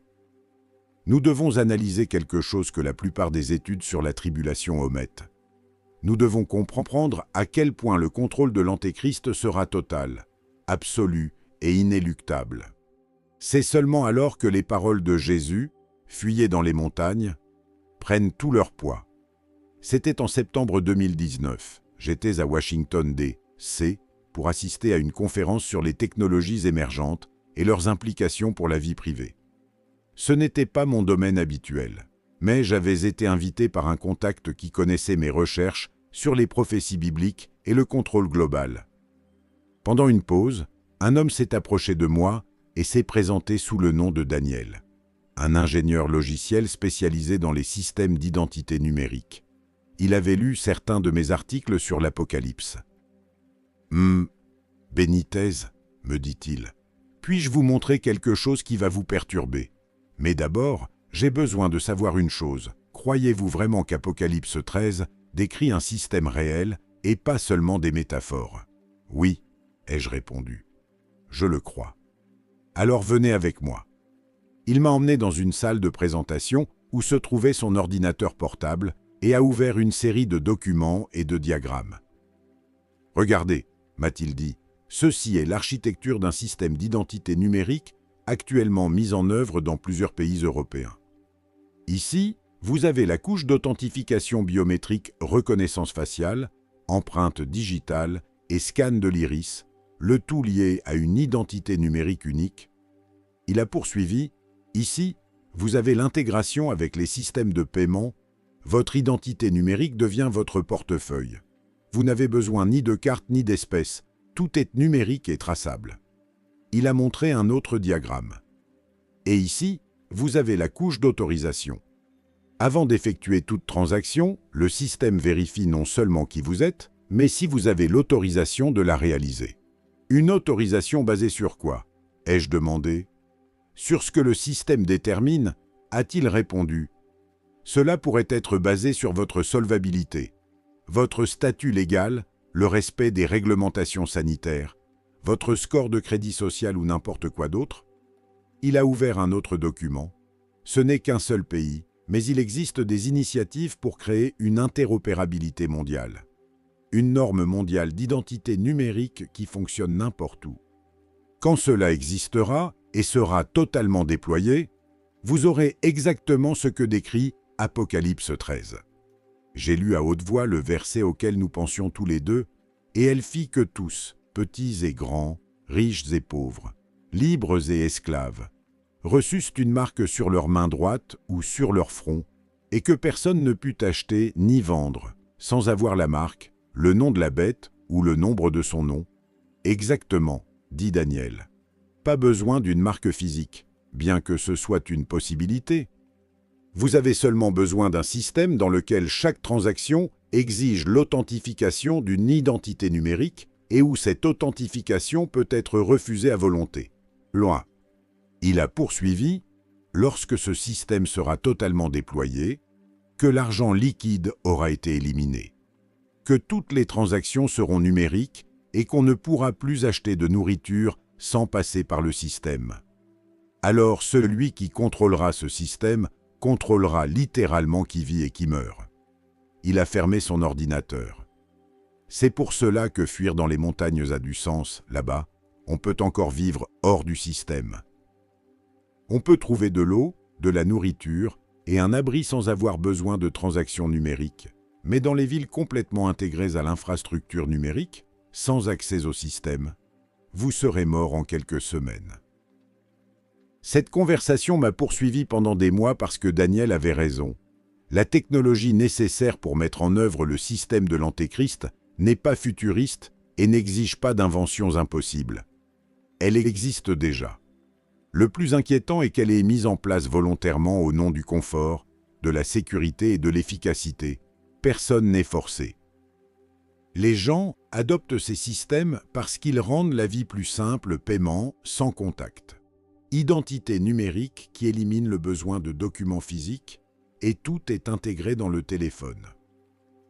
nous devons analyser quelque chose que la plupart des études sur la tribulation omettent. Nous devons comprendre à quel point le contrôle de l'Antéchrist sera total, absolu et inéluctable. C'est seulement alors que les paroles de Jésus, « Fuyez dans les montagnes », prennent tout leur poids. C'était en septembre 2019. J'étais à Washington, D.C. pour assister à une conférence sur les technologies émergentes et leurs implications pour la vie privée. Ce n'était pas mon domaine habituel, mais j'avais été invité par un contact qui connaissait mes recherches sur les prophéties bibliques et le contrôle global. Pendant une pause, un homme s'est approché de moi et s'est présenté sous le nom de Daniel, un ingénieur logiciel spécialisé dans les systèmes d'identité numérique. Il avait lu certains de mes articles sur l'Apocalypse. « Benitez, me dit-il, puis-je vous montrer quelque chose qui va vous perturber? Mais d'abord, j'ai besoin de savoir une chose. Croyez-vous vraiment qu'Apocalypse 13 décrit un système réel et pas seulement des métaphores? Oui, ai-je répondu. Je le crois. Alors venez avec moi. Il m'a emmené dans une salle de présentation où se trouvait son ordinateur portable et a ouvert une série de documents et de diagrammes. « Regardez, m'a-t-il dit, ceci est l'architecture d'un système d'identité numérique actuellement mis en œuvre dans plusieurs pays européens. Ici, vous avez la couche d'authentification biométrique reconnaissance faciale, empreinte digitale et scan de l'iris, le tout lié à une identité numérique unique. Il a poursuivi, ici, vous avez l'intégration avec les systèmes de paiement, votre identité numérique devient votre portefeuille. Vous n'avez besoin ni de carte ni d'espèces, tout est numérique et traçable. Il a montré un autre diagramme. Et ici, vous avez la couche d'autorisation. Avant d'effectuer toute transaction, le système vérifie non seulement qui vous êtes, mais si vous avez l'autorisation de la réaliser. Une autorisation basée sur quoi? Ai-je demandé. Sur ce que le système détermine, a-t-il répondu. Cela pourrait être basé sur votre solvabilité, votre statut légal le respect des réglementations sanitaires, votre score de crédit social ou n'importe quoi d'autre? Il a ouvert un autre document. Ce n'est qu'un seul pays, mais il existe des initiatives pour créer une interopérabilité mondiale. Une norme mondiale d'identité numérique qui fonctionne n'importe où. Quand cela existera et sera totalement déployé, vous aurez exactement ce que décrit Apocalypse 13. J'ai lu à haute voix le verset auquel nous pensions tous les deux, et elle fit que tous, petits et grands, riches et pauvres, libres et esclaves, reçussent une marque sur leur main droite ou sur leur front, et que personne ne put acheter ni vendre, sans avoir la marque, le nom de la bête ou le nombre de son nom. Exactement, dit Daniel. Pas besoin d'une marque physique, bien que ce soit une possibilité. Vous avez seulement besoin d'un système dans lequel chaque transaction exige l'authentification d'une identité numérique et où cette authentification peut être refusée à volonté. Loin. Il a poursuivi, lorsque ce système sera totalement déployé, que l'argent liquide aura été éliminé, que toutes les transactions seront numériques et qu'on ne pourra plus acheter de nourriture sans passer par le système. Alors celui qui contrôlera ce système contrôlera littéralement qui vit et qui meurt. Il a fermé son ordinateur. C'est pour cela que fuir dans les montagnes a du sens, là-bas, on peut encore vivre hors du système. On peut trouver de l'eau, de la nourriture et un abri sans avoir besoin de transactions numériques. Mais dans les villes complètement intégrées à l'infrastructure numérique, sans accès au système, vous serez mort en quelques semaines. Cette conversation m'a poursuivi pendant des mois parce que Daniel avait raison. La technologie nécessaire pour mettre en œuvre le système de l'Antéchrist n'est pas futuriste et n'exige pas d'inventions impossibles. Elle existe déjà. Le plus inquiétant est qu'elle est mise en place volontairement au nom du confort, de la sécurité et de l'efficacité. Personne n'est forcé. Les gens adoptent ces systèmes parce qu'ils rendent la vie plus simple, paiement, sans contact. Identité numérique qui élimine le besoin de documents physiques et tout est intégré dans le téléphone.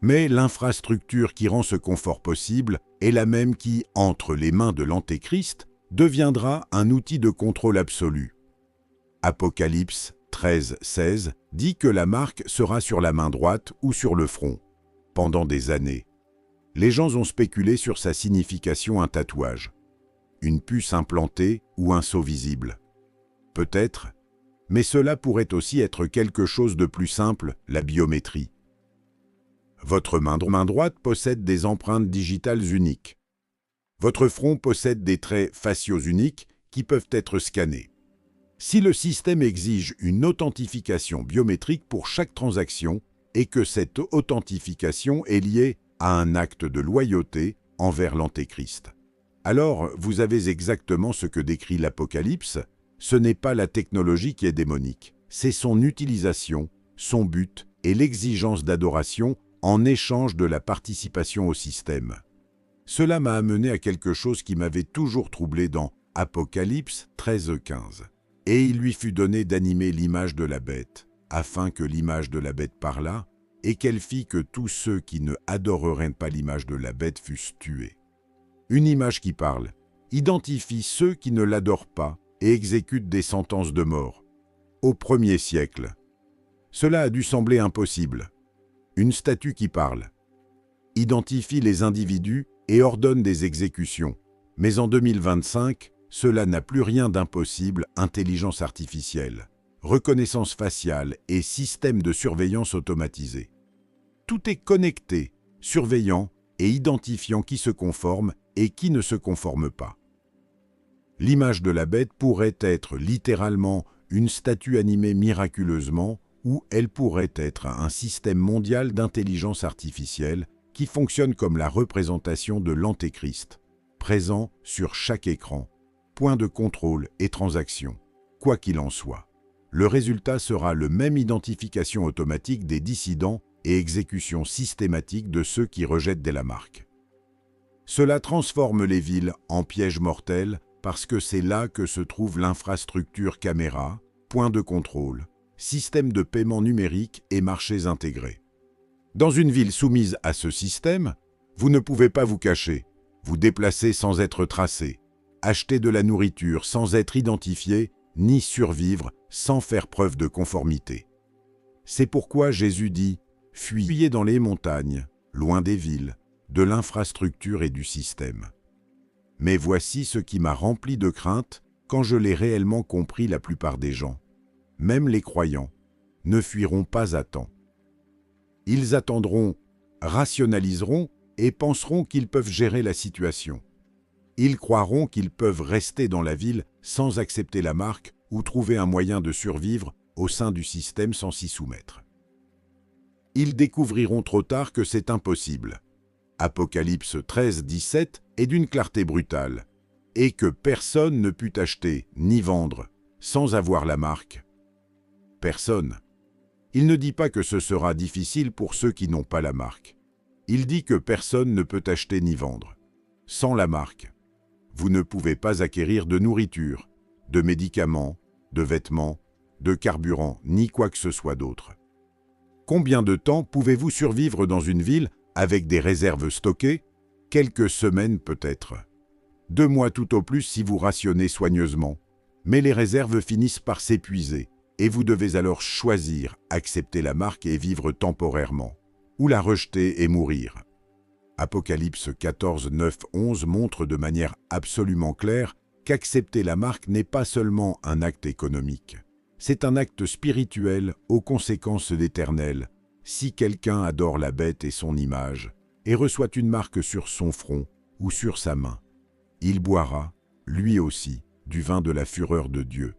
Mais l'infrastructure qui rend ce confort possible est la même qui, entre les mains de l'Antéchrist, deviendra un outil de contrôle absolu. Apocalypse 13:16 dit que la marque sera sur la main droite ou sur le front. Pendant des années, les gens ont spéculé sur sa signification, un tatouage, une puce implantée ou un sceau visible. Peut-être, mais cela pourrait aussi être quelque chose de plus simple, la biométrie. Votre main droite possède des empreintes digitales uniques. Votre front possède des traits faciaux uniques qui peuvent être scannés. Si le système exige une authentification biométrique pour chaque transaction et que cette authentification est liée à un acte de loyauté envers l'Antéchrist, alors vous avez exactement ce que décrit l'Apocalypse. Ce n'est pas la technologie qui est démonique, c'est son utilisation, son but et l'exigence d'adoration en échange de la participation au système. Cela m'a amené à quelque chose qui m'avait toujours troublé dans Apocalypse 13:15. Et il lui fut donné d'animer l'image de la bête, afin que l'image de la bête parlât, et qu'elle fit que tous ceux qui ne adoreraient pas l'image de la bête fussent tués. Une image qui parle identifie ceux qui ne l'adorent pas et exécute des sentences de mort. Au 1er siècle, cela a dû sembler impossible. Une statue qui parle identifie les individus et ordonne des exécutions. Mais en 2025, cela n'a plus rien d'impossible. Intelligence artificielle, reconnaissance faciale et système de surveillance automatisé. Tout est connecté, surveillant et identifiant qui se conforme et qui ne se conforme pas. L'image de la bête pourrait être littéralement une statue animée miraculeusement ou elle pourrait être un système mondial d'intelligence artificielle qui fonctionne comme la représentation de l'Antéchrist, présent sur chaque écran, point de contrôle et transaction. Quoi qu'il en soit, le résultat sera le même: identification automatique des dissidents et exécution systématique de ceux qui rejettent dès la marque. Cela transforme les villes en pièges mortels parce que c'est là que se trouve l'infrastructure caméra, point de contrôle, système de paiement numérique et marchés intégrés. Dans une ville soumise à ce système, Vous ne pouvez pas vous cacher, vous déplacer sans être tracé, acheter de la nourriture sans être identifié, ni survivre sans faire preuve de conformité. C'est pourquoi Jésus dit « Fuyez dans les montagnes, loin des villes, de l'infrastructure et du système. » Mais voici ce qui m'a rempli de crainte quand je l'ai réellement compris. La plupart des gens, même les croyants, ne fuiront pas à temps. Ils attendront, rationaliseront et penseront qu'ils peuvent gérer la situation. Ils croiront qu'ils peuvent rester dans la ville sans accepter la marque ou trouver un moyen de survivre au sein du système sans s'y soumettre. Ils découvriront trop tard que c'est impossible. Apocalypse 13, 17 est d'une clarté brutale, et que personne ne put acheter ni vendre sans avoir la marque. Personne. Il ne dit pas que ce sera difficile pour ceux qui n'ont pas la marque. Il dit que personne ne peut acheter ni vendre. Sans la marque, vous ne pouvez pas acquérir de nourriture, de médicaments, de vêtements, de carburant, ni quoi que ce soit d'autre. Combien de temps pouvez-vous survivre dans une ville avec des réserves stockées? Quelques semaines peut-être. 2 mois tout au plus si vous rationnez soigneusement. Mais les réserves finissent par s'épuiser, et vous devez alors choisir, accepter la marque et vivre temporairement, ou la rejeter et mourir. Apocalypse 14, 9, 11 montre de manière absolument claire qu'accepter la marque n'est pas seulement un acte économique. C'est un acte spirituel aux conséquences éternelles. Si quelqu'un adore la bête et son image, et reçoit une marque sur son front ou sur sa main, il boira, lui aussi, du vin de la fureur de Dieu,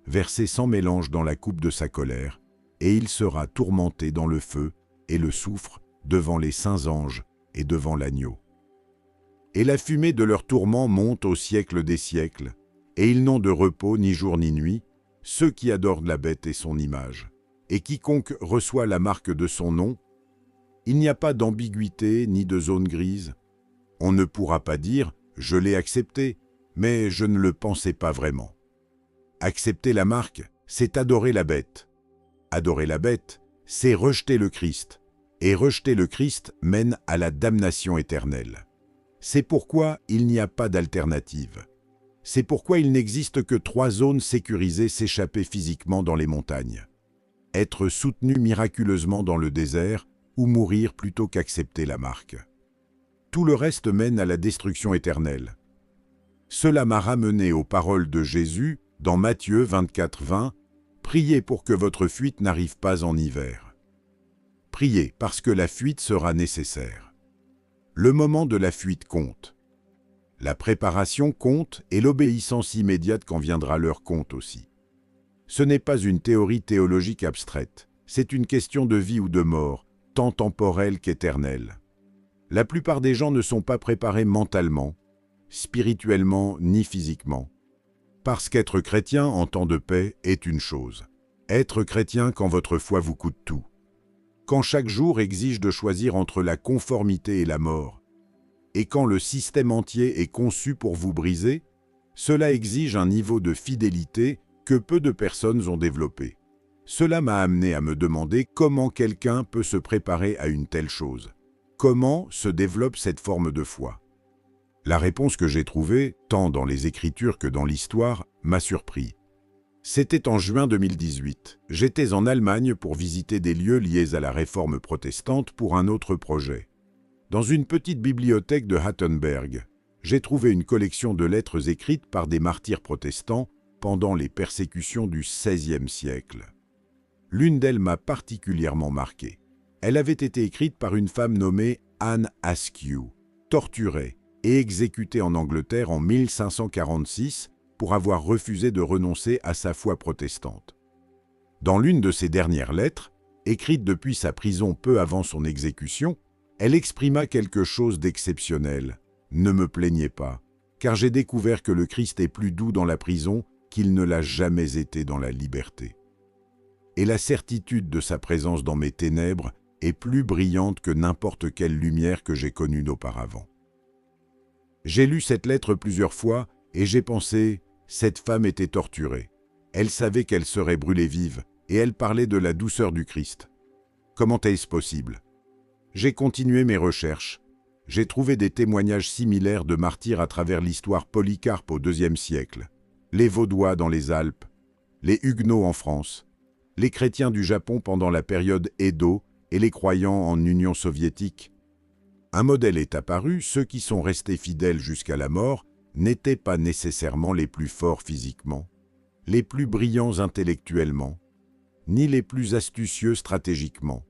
versé sans mélange dans la coupe de sa colère, et il sera tourmenté dans le feu et le soufre devant les saints anges et devant l'agneau. Et la fumée de leur tourment monte au siècle des siècles, et ils n'ont de repos ni jour ni nuit, ceux qui adorent la bête et son image. Et quiconque reçoit la marque de son nom, il n'y a pas d'ambiguïté ni de zone grise. On ne pourra pas dire « je l'ai accepté », mais je ne le pensais pas vraiment. Accepter la marque, c'est adorer la bête. Adorer la bête, c'est rejeter le Christ. Et rejeter le Christ mène à la damnation éternelle. C'est pourquoi il n'y a pas d'alternative. C'est pourquoi il n'existe que 3 zones sécurisées: s'échapper physiquement dans les montagnes, être soutenu miraculeusement dans le désert ou mourir plutôt qu'accepter la marque. Tout le reste mène à la destruction éternelle. Cela m'a ramené aux paroles de Jésus dans Matthieu 24, 20 « Priez pour que votre fuite n'arrive pas en hiver. » Priez parce que la fuite sera nécessaire. Le moment de la fuite compte. La préparation compte et l'obéissance immédiate quand viendra l'heure compte aussi. Ce n'est pas une théorie théologique abstraite, c'est une question de vie ou de mort, tant temporelle qu'éternelle. La plupart des gens ne sont pas préparés mentalement, spirituellement ni physiquement. Parce qu'être chrétien en temps de paix est une chose. Être chrétien quand votre foi vous coûte tout. Quand chaque jour exige de choisir entre la conformité et la mort. Et quand le système entier est conçu pour vous briser, cela exige un niveau de fidélité que peu de personnes ont développé. Cela m'a amené à me demander comment quelqu'un peut se préparer à une telle chose. Comment se développe cette forme de foi? La réponse que j'ai trouvée, tant dans les Écritures que dans l'histoire, m'a surpris. C'était en juin 2018. J'étais en Allemagne pour visiter des lieux liés à la réforme protestante pour un autre projet. Dans une petite bibliothèque de Hattenberg, j'ai trouvé une collection de lettres écrites par des martyrs protestants pendant les persécutions du XVIe siècle. L'une d'elles m'a particulièrement marqué. Elle avait été écrite par une femme nommée Anne Askew, torturée et exécutée en Angleterre en 1546 pour avoir refusé de renoncer à sa foi protestante. Dans l'une de ses dernières lettres, écrite depuis sa prison peu avant son exécution, elle exprima quelque chose d'exceptionnel. « Ne me plaignez pas, car j'ai découvert que le Christ est plus doux dans la prison qu'il ne l'a jamais été dans la liberté. Et la certitude de sa présence dans mes ténèbres est plus brillante que n'importe quelle lumière que j'ai connue auparavant. » J'ai lu cette lettre plusieurs fois et j'ai pensé, cette femme était torturée. Elle savait qu'elle serait brûlée vive et elle parlait de la douceur du Christ. Comment est-ce possible? J'ai continué mes recherches. j'ai trouvé des témoignages similaires de martyrs à travers l'histoire. Polycarpe au IIe siècle, les Vaudois dans les Alpes, les Huguenots en France, les chrétiens du Japon pendant la période Edo et les croyants en Union soviétique. Un modèle est apparu, ceux qui sont restés fidèles jusqu'à la mort n'étaient pas nécessairement les plus forts physiquement, les plus brillants intellectuellement, ni les plus astucieux stratégiquement.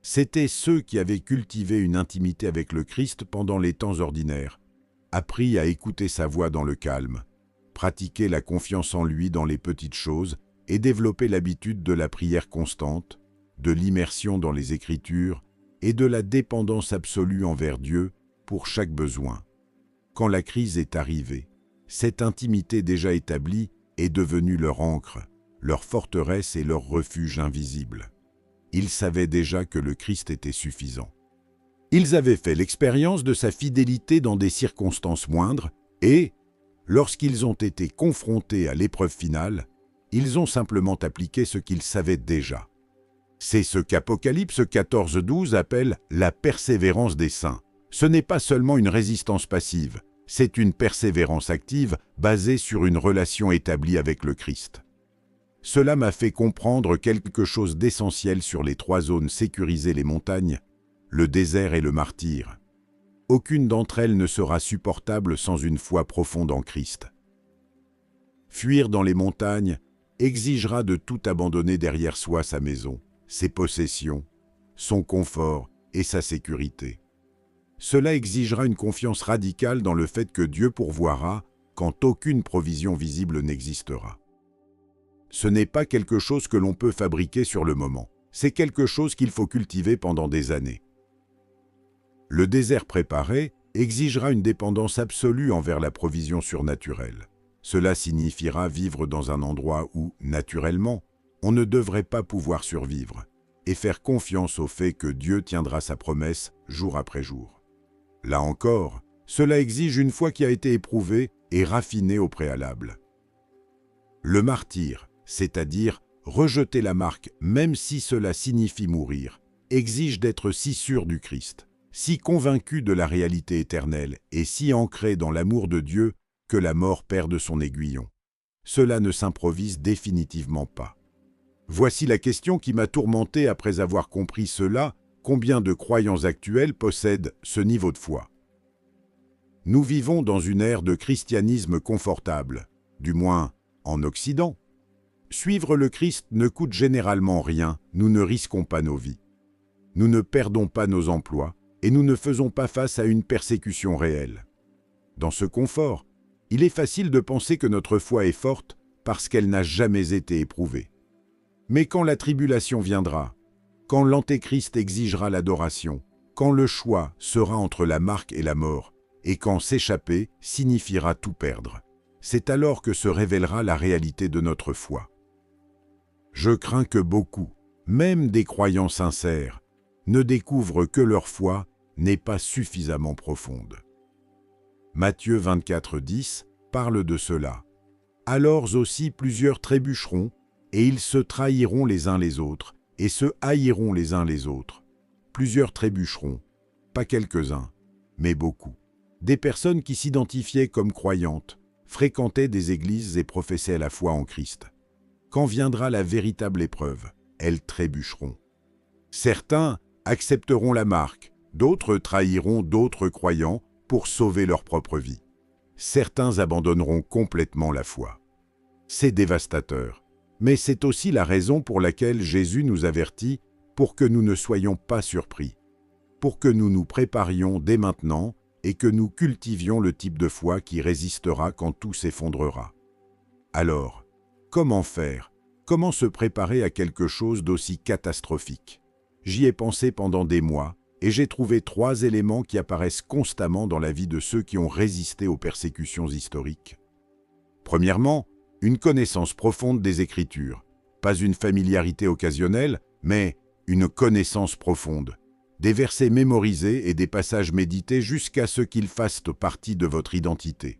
C'étaient ceux qui avaient cultivé une intimité avec le Christ pendant les temps ordinaires, appris à écouter sa voix dans le calme, pratiqué la confiance en lui dans les petites choses et développé l'habitude de la prière constante, de l'immersion dans les Écritures et de la dépendance absolue envers Dieu pour chaque besoin. Quand la crise est arrivée, cette intimité déjà établie est devenue leur ancre, leur forteresse et leur refuge invisible. Ils savaient déjà que le Christ était suffisant. Ils avaient fait l'expérience de sa fidélité dans des circonstances moindres et, lorsqu'ils ont été confrontés à l'épreuve finale, ils ont simplement appliqué ce qu'ils savaient déjà. C'est ce qu'Apocalypse 14:12 appelle la persévérance des saints. Ce n'est pas seulement une résistance passive, c'est une persévérance active basée sur une relation établie avec le Christ. Cela m'a fait comprendre quelque chose d'essentiel sur les 3 zones sécurisées: les montagnes, le désert et le martyre. Aucune d'entre elles ne sera supportable sans une foi profonde en Christ. Fuir dans les montagnes exigera de tout abandonner derrière soi: sa maison, ses possessions, son confort et sa sécurité. Cela exigera une confiance radicale dans le fait que Dieu pourvoira quand aucune provision visible n'existera. Ce n'est pas quelque chose que l'on peut fabriquer sur le moment, c'est quelque chose qu'il faut cultiver pendant des années. Le désert préparé exigera une dépendance absolue envers la provision surnaturelle. Cela signifiera vivre dans un endroit où, naturellement, on ne devrait pas pouvoir survivre, et faire confiance au fait que Dieu tiendra sa promesse jour après jour. Là encore, cela exige une foi qui a été éprouvée et raffinée au préalable. Le martyre, c'est-à-dire rejeter la marque même si cela signifie mourir, exige d'être si sûr du Christ, si convaincu de la réalité éternelle et si ancré dans l'amour de Dieu que la mort perde son aiguillon. Cela ne s'improvise définitivement pas. Voici la question qui m'a tourmenté après avoir compris cela: combien de croyants actuels possèdent ce niveau de foi? Nous vivons dans une ère de christianisme confortable, du moins en Occident. Suivre le Christ ne coûte généralement rien, nous ne risquons pas nos vies. Nous ne perdons pas nos emplois et nous ne faisons pas face à une persécution réelle. Dans ce confort, il est facile de penser que notre foi est forte parce qu'elle n'a jamais été éprouvée. Mais quand la tribulation viendra, quand l'Antéchrist exigera l'adoration, quand le choix sera entre la marque et la mort, et quand s'échapper signifiera tout perdre, c'est alors que se révélera la réalité de notre foi. Je crains que beaucoup, même des croyants sincères, ne découvrent que leur foi n'est pas suffisamment profonde. Matthieu 24:10 parle de cela. Alors aussi plusieurs trébucheront, et ils se trahiront les uns les autres, et se haïront les uns les autres. Plusieurs trébucheront, pas quelques-uns, mais beaucoup. Des personnes qui s'identifiaient comme croyantes, fréquentaient des églises et professaient la foi en Christ. Quand viendra la véritable épreuve, elles trébucheront. Certains accepteront la marque, d'autres trahiront d'autres croyants pour sauver leur propre vie. Certains abandonneront complètement la foi. C'est dévastateur, mais c'est aussi la raison pour laquelle Jésus nous avertit pour que nous ne soyons pas surpris, pour que nous nous préparions dès maintenant et que nous cultivions le type de foi qui résistera quand tout s'effondrera. Alors, comment faire? Comment se préparer à quelque chose d'aussi catastrophique? J'y ai pensé pendant des mois et j'ai trouvé 3 éléments qui apparaissent constamment dans la vie de ceux qui ont résisté aux persécutions historiques. Premièrement, une connaissance profonde des Écritures. Pas une familiarité occasionnelle, mais une connaissance profonde. Des versets mémorisés et des passages médités jusqu'à ce qu'ils fassent partie de votre identité.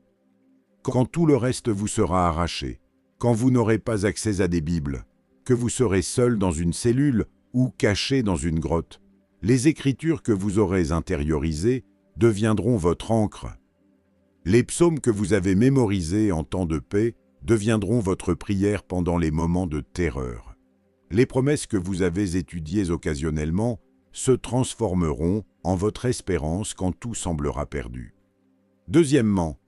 Quand tout le reste vous sera arraché, quand vous n'aurez pas accès à des Bibles, que vous serez seul dans une cellule ou caché dans une grotte, les Écritures que vous aurez intériorisées deviendront votre ancre. Les psaumes que vous avez mémorisés en temps de paix deviendront votre prière pendant les moments de terreur. Les promesses que vous avez étudiées occasionnellement se transformeront en votre espérance quand tout semblera perdu. Deuxièmement,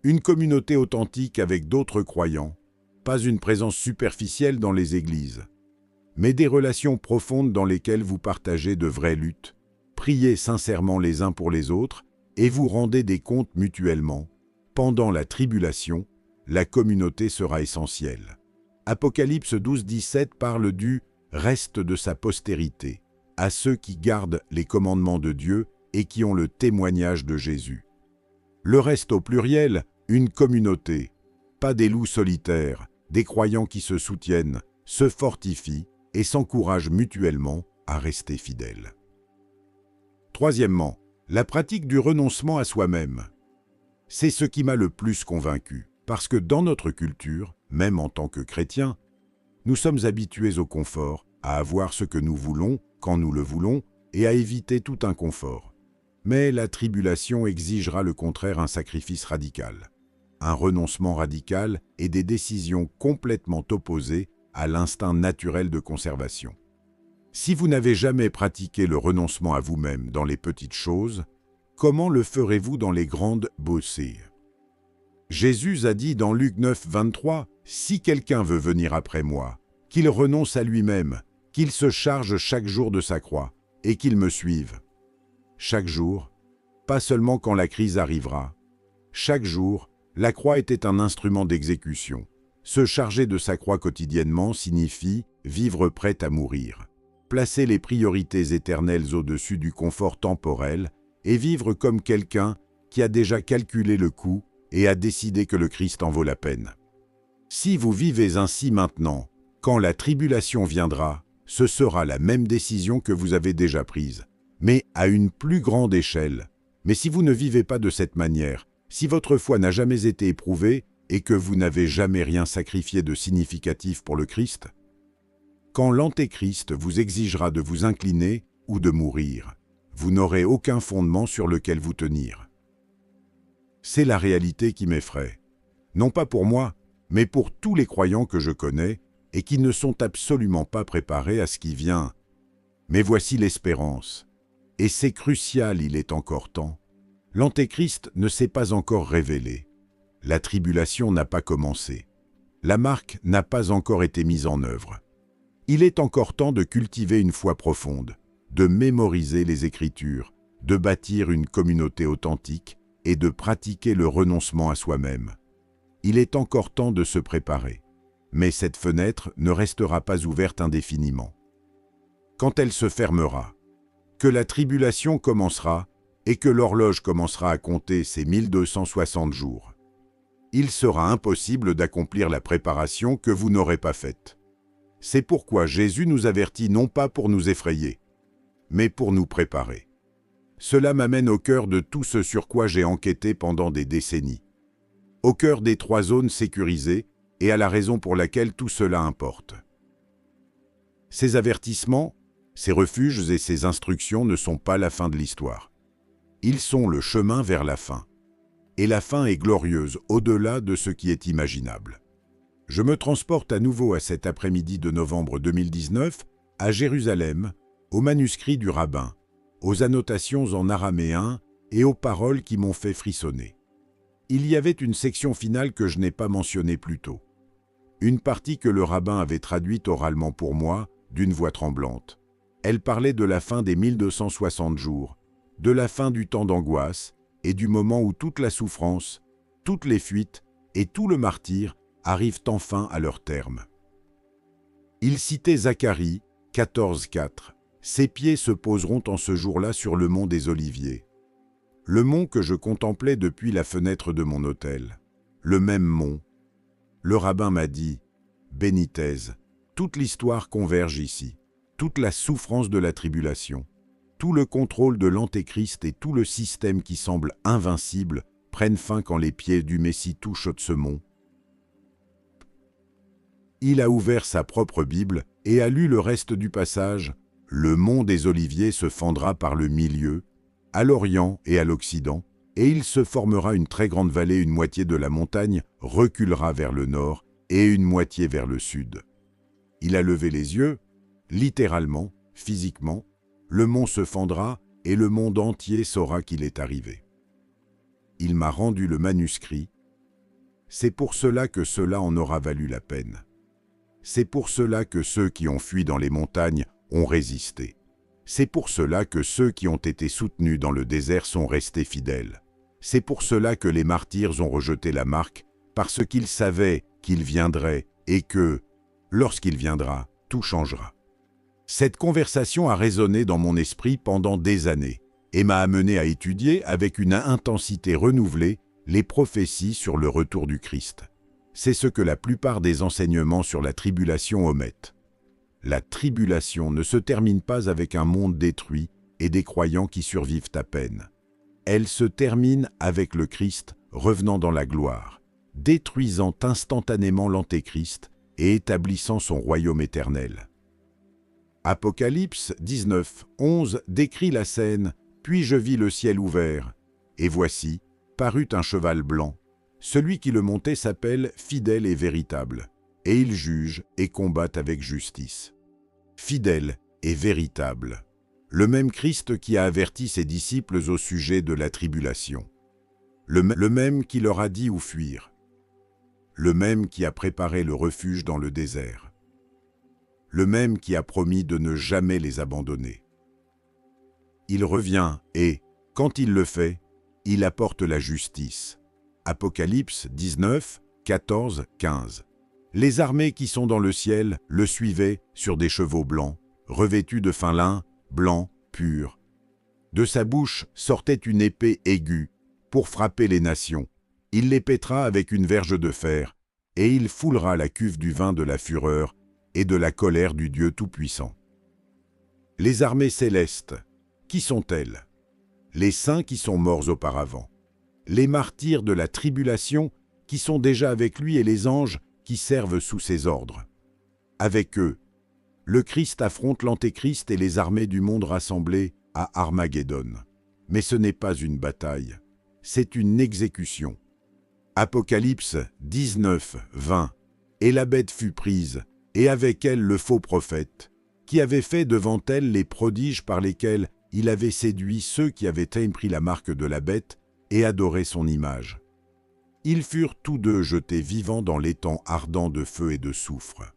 une communauté authentique avec d'autres croyants, pas une présence superficielle dans les églises, mais des relations profondes dans lesquelles vous partagez de vraies luttes, priez sincèrement les uns pour les autres et vous rendez des comptes mutuellement. Pendant la tribulation, la communauté sera essentielle. Apocalypse 12-17 parle du « reste de sa postérité », à ceux qui gardent les commandements de Dieu et qui ont le témoignage de Jésus. Le reste au pluriel, une communauté, pas des loups solitaires, des croyants qui se soutiennent, se fortifient et s'encouragent mutuellement à rester fidèles. Troisièmement, la pratique du renoncement à soi-même. C'est ce qui m'a le plus convaincu, parce que dans notre culture, même en tant que chrétiens, nous sommes habitués au confort, à avoir ce que nous voulons, quand nous le voulons, et à éviter tout inconfort. Mais la tribulation exigera le contraire, un sacrifice radical, un renoncement radical et des décisions complètement opposées à l'instinct naturel de conservation. Si vous n'avez jamais pratiqué le renoncement à vous-même dans les petites choses, comment le ferez-vous dans les grandes bossées? Jésus a dit dans Luc 9, 23, « Si quelqu'un veut venir après moi, qu'il renonce à lui-même, qu'il se charge chaque jour de sa croix, et qu'il me suive. » Chaque jour, pas seulement quand la crise arrivera. Chaque jour, la croix était un instrument d'exécution. Se charger de sa croix quotidiennement signifie vivre prêt à mourir. Placer les priorités éternelles au-dessus du confort temporel et vivre comme quelqu'un qui a déjà calculé le coût et a décidé que le Christ en vaut la peine. Si vous vivez ainsi maintenant, quand la tribulation viendra, ce sera la même décision que vous avez déjà prise, mais à une plus grande échelle. Mais si vous ne vivez pas de cette manière, si votre foi n'a jamais été éprouvée et que vous n'avez jamais rien sacrifié de significatif pour le Christ, quand l'Antéchrist vous exigera de vous incliner ou de mourir, vous n'aurez aucun fondement sur lequel vous tenir. C'est la réalité qui m'effraie. Non pas pour moi, mais pour tous les croyants que je connais et qui ne sont absolument pas préparés à ce qui vient. Mais voici l'espérance. Et c'est crucial, il est encore temps. L'Antéchrist ne s'est pas encore révélé. La tribulation n'a pas commencé. La marque n'a pas encore été mise en œuvre. Il est encore temps de cultiver une foi profonde, de mémoriser les Écritures, de bâtir une communauté authentique et de pratiquer le renoncement à soi-même. Il est encore temps de se préparer. Mais cette fenêtre ne restera pas ouverte indéfiniment. Quand elle se fermera, que la tribulation commencera et que l'horloge commencera à compter ses 1260 jours, il sera impossible d'accomplir la préparation que vous n'aurez pas faite. C'est pourquoi Jésus nous avertit non pas pour nous effrayer, mais pour nous préparer. Cela m'amène au cœur de tout ce sur quoi j'ai enquêté pendant des décennies. Au cœur des 3 zones sécurisées et à la raison pour laquelle tout cela importe. Ces avertissements, ces refuges et ces instructions ne sont pas la fin de l'histoire. Ils sont le chemin vers la fin. Et la fin est glorieuse au-delà de ce qui est imaginable. Je me transporte à nouveau à cet après-midi de novembre 2019, à Jérusalem, au manuscrit du rabbin, aux annotations en araméen et aux paroles qui m'ont fait frissonner. Il y avait une section finale que je n'ai pas mentionnée plus tôt. Une partie que le rabbin avait traduite oralement pour moi, d'une voix tremblante. Elle parlait de la fin des 1260 jours, de la fin du temps d'angoisse et du moment où toute la souffrance, toutes les fuites et tout le martyre arrivent enfin à leur terme. Il citait Zacharie 14,4. « Ses pieds se poseront en ce jour-là sur le mont des Oliviers. » Le mont que je contemplais depuis la fenêtre de mon hôtel. Le même mont. Le rabbin m'a dit « Benitez, toute l'histoire converge ici. Toute la souffrance de la tribulation, tout le contrôle de l'Antéchrist et tout le système qui semble invincible prennent fin quand les pieds du Messie touchent ce mont. » Il a ouvert sa propre Bible et a lu le reste du passage. « Le mont des Oliviers se fendra par le milieu. à l'Orient et à l'Occident, et il se formera une très grande vallée, une moitié de la montagne reculera vers le nord et une moitié vers le sud. Il a levé les yeux, littéralement, physiquement, le mont se fendra et le monde entier saura qu'il est arrivé. Il m'a rendu le manuscrit. C'est pour cela que cela en aura valu la peine. C'est pour cela que ceux qui ont fui dans les montagnes ont résisté. C'est pour cela que ceux qui ont été soutenus dans le désert sont restés fidèles. C'est pour cela que les martyrs ont rejeté la marque, parce qu'ils savaient qu'il viendrait et que, lorsqu'il viendra, tout changera. Cette conversation a résonné dans mon esprit pendant des années et m'a amené à étudier avec une intensité renouvelée les prophéties sur le retour du Christ. C'est ce que la plupart des enseignements sur la tribulation omettent. La tribulation ne se termine pas avec un monde détruit et des croyants qui survivent à peine. Elle se termine avec le Christ revenant dans la gloire, détruisant instantanément l'Antéchrist et établissant son royaume éternel. Apocalypse 19, 11 décrit la scène « Puis je vis le ciel ouvert, et voici, parut un cheval blanc. Celui qui le montait s'appelle Fidèle et Véritable, et il juge et combat avec justice. » Fidèle et véritable, le même Christ qui a averti ses disciples au sujet de la tribulation. Le même qui leur a dit où fuir. Le même qui a préparé le refuge dans le désert. Le même qui a promis de ne jamais les abandonner. Il revient et, quand il le fait, il apporte la justice. Apocalypse 19, 14, 15. Les armées qui sont dans le ciel le suivaient sur des chevaux blancs, revêtus de fin lin, blanc, pur. De sa bouche sortait une épée aiguë pour frapper les nations. Il les pètera avec une verge de fer, et il foulera la cuve du vin de la fureur et de la colère du Dieu Tout-Puissant. Les armées célestes, qui sont-elles? Les saints qui sont morts auparavant. Les martyrs de la tribulation qui sont déjà avec lui et les anges qui servent sous ses ordres. Avec eux, le Christ affronte l'Antéchrist et les armées du monde rassemblées à Armageddon. Mais ce n'est pas une bataille, c'est une exécution. Apocalypse 19, 20. Et la bête fut prise, et avec elle le faux prophète, qui avait fait devant elle les prodiges par lesquels il avait séduit ceux qui avaient pris la marque de la bête et adoré son image. Ils furent tous deux jetés vivants dans l'étang ardent de feu et de soufre.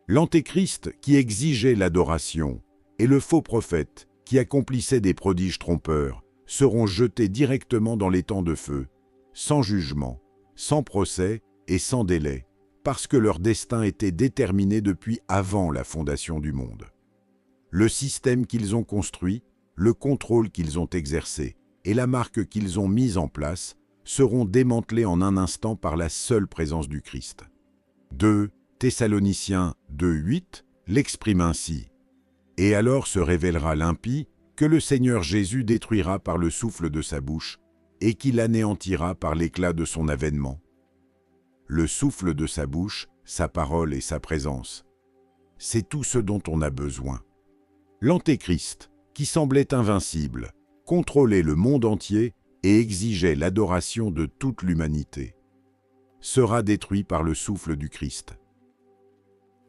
L'Antéchrist qui exigeait l'adoration et le faux prophète qui accomplissait des prodiges trompeurs seront jetés directement dans l'étang de feu, sans jugement, sans procès et sans délai, parce que leur destin était déterminé depuis avant la fondation du monde. Le système qu'ils ont construit, le contrôle qu'ils ont exercé et la marque qu'ils ont mise en place seront démantelés en un instant par la seule présence du Christ. 2 Thessaloniciens 2,8 l'exprime ainsi. « Et alors se révélera l'impie que le Seigneur Jésus détruira par le souffle de sa bouche et qu'il anéantira par l'éclat de son avènement. » Le souffle de sa bouche, sa parole et sa présence. C'est tout ce dont on a besoin. L'Antéchrist, qui semblait invincible, contrôlait le monde entier et exigeait l'adoration de toute l'humanité, sera détruit par le souffle du Christ.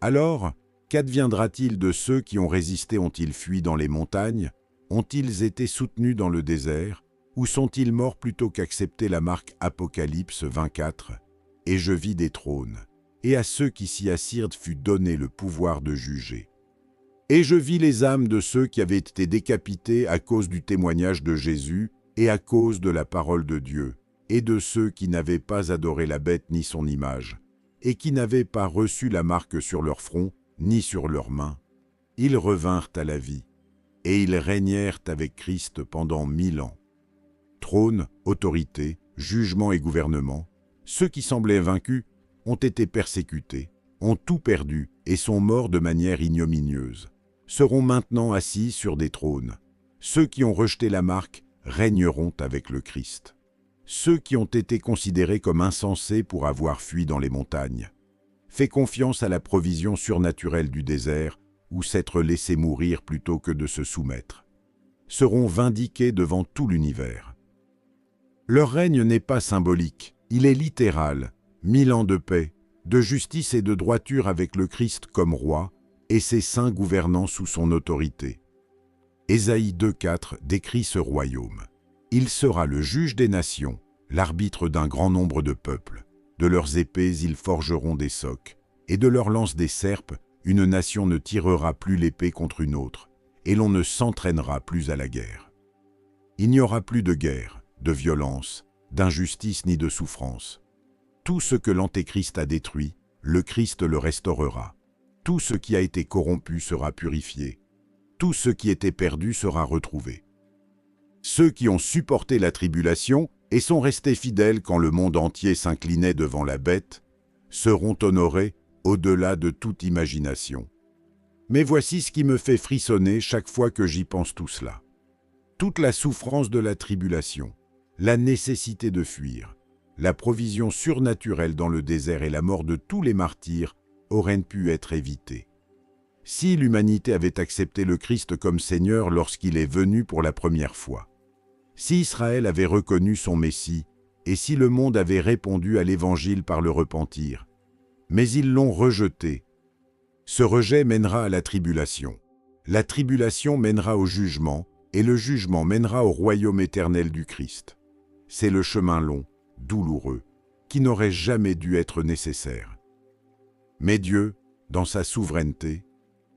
Alors, qu'adviendra-t-il de ceux qui ont résisté? Ont-ils fui dans les montagnes? Ont-ils été soutenus dans le désert? Ou sont-ils morts plutôt qu'accepter la marque Apocalypse 24? Et je vis des trônes, et à ceux qui s'y assirent fut donné le pouvoir de juger. Et je vis les âmes de ceux qui avaient été décapités à cause du témoignage de Jésus et à cause de la parole de Dieu, et de ceux qui n'avaient pas adoré la bête ni son image, et qui n'avaient pas reçu la marque sur leur front ni sur leurs mains. Ils revinrent à la vie, et ils régnèrent avec Christ pendant 1000 ans. Trône, autorité, jugement et gouvernement, ceux qui semblaient vaincus ont été persécutés, ont tout perdu et sont morts de manière ignominieuse, seront maintenant assis sur des trônes. Ceux qui ont rejeté la marque régneront avec le Christ. Ceux qui ont été considérés comme insensés pour avoir fui dans les montagnes. Fais confiance à la provision surnaturelle du désert ou s'être laissé mourir plutôt que de se soumettre. seront vindiqués devant tout l'univers. Leur règne n'est pas symbolique, il est littéral, 1000 ans de paix, de justice et de droiture avec le Christ comme roi, et ses saints gouvernants sous son autorité. Ésaïe 2,4 décrit ce royaume. Il sera le juge des nations, l'arbitre d'un grand nombre de peuples. De leurs épées ils forgeront des socs, et de leurs lances des serpes, une nation ne tirera plus l'épée contre une autre, et l'on ne s'entraînera plus à la guerre. Il n'y aura plus de guerre, de violence, d'injustice ni de souffrance. Tout ce que l'Antéchrist a détruit, le Christ le restaurera. Tout ce qui a été corrompu sera purifié. Tout ce qui était perdu sera retrouvé. Ceux qui ont supporté la tribulation et sont restés fidèles quand le monde entier s'inclinait devant la bête, seront honorés au-delà de toute imagination. Mais voici ce qui me fait frissonner chaque fois que j'y pense tout cela. Toute la souffrance de la tribulation, la nécessité de fuir, la provision surnaturelle dans le désert et la mort de tous les martyrs auraient pu être évitées. Si l'humanité avait accepté le Christ comme Seigneur lorsqu'il est venu pour la première fois, si Israël avait reconnu son Messie, et si le monde avait répondu à l'Évangile par le repentir, mais ils l'ont rejeté. Ce rejet mènera à la tribulation mènera au jugement, et le jugement mènera au royaume éternel du Christ. C'est le chemin long, douloureux, qui n'aurait jamais dû être nécessaire. Mais Dieu, dans sa souveraineté,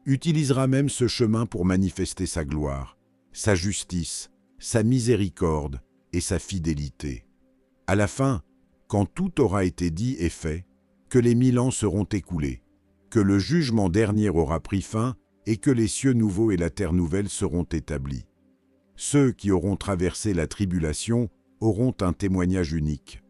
utilisera même ce chemin pour manifester sa gloire, sa justice, sa miséricorde et sa fidélité. À la fin, quand tout aura été dit et fait, que les 1000 ans seront écoulés, que le jugement dernier aura pris fin et que les cieux nouveaux et la terre nouvelle seront établis. Ceux qui auront traversé la tribulation auront un témoignage unique.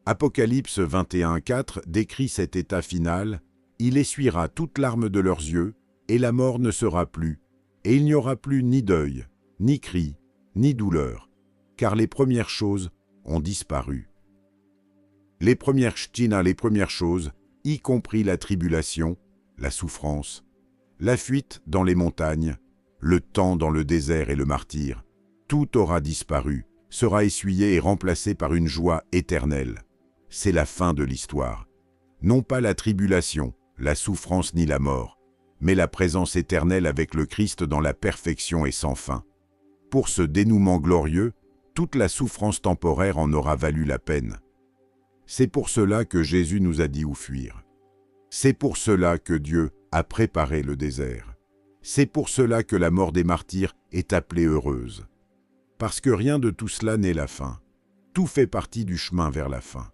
Apocalypse 21,4 décrit cet état final. Il essuiera toute larme de leurs yeux, et la mort ne sera plus, et il n'y aura plus ni deuil, ni cri, ni douleur, car les premières choses ont disparu. Les premières choses, y compris la tribulation, la souffrance, la fuite dans les montagnes, le temps dans le désert et le martyre, tout aura disparu, sera essuyé et remplacé par une joie éternelle. C'est la fin de l'histoire. Non pas la tribulation, la souffrance ni la mort, mais la présence éternelle avec le Christ dans la perfection et sans fin. Pour ce dénouement glorieux, toute la souffrance temporaire en aura valu la peine. C'est pour cela que Jésus nous a dit où fuir. C'est pour cela que Dieu a préparé le désert. C'est pour cela que la mort des martyrs est appelée heureuse. Parce que rien de tout cela n'est la fin. Tout fait partie du chemin vers la fin.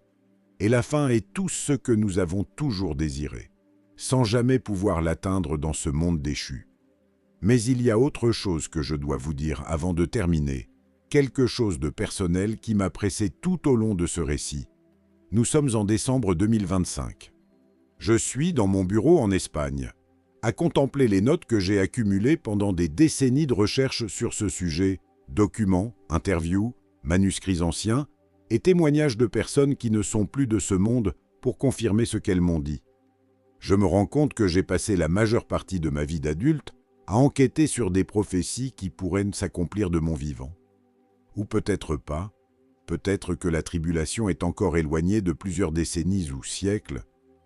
Et la fin est tout ce que nous avons toujours désiré, sans jamais pouvoir l'atteindre dans ce monde déchu. Mais il y a autre chose que je dois vous dire avant de terminer, quelque chose de personnel qui m'a pressé tout au long de ce récit. Nous sommes en décembre 2025. Je suis dans mon bureau en Espagne, à contempler les notes que j'ai accumulées pendant des décennies de recherche sur ce sujet, documents, interviews, manuscrits anciens et témoignages de personnes qui ne sont plus de ce monde pour confirmer ce qu'elles m'ont dit. Je me rends compte que j'ai passé la majeure partie de ma vie d'adulte à enquêter sur des prophéties qui pourraient s'accomplir de mon vivant. Ou peut-être pas, peut-être que la tribulation est encore éloignée de plusieurs décennies ou siècles,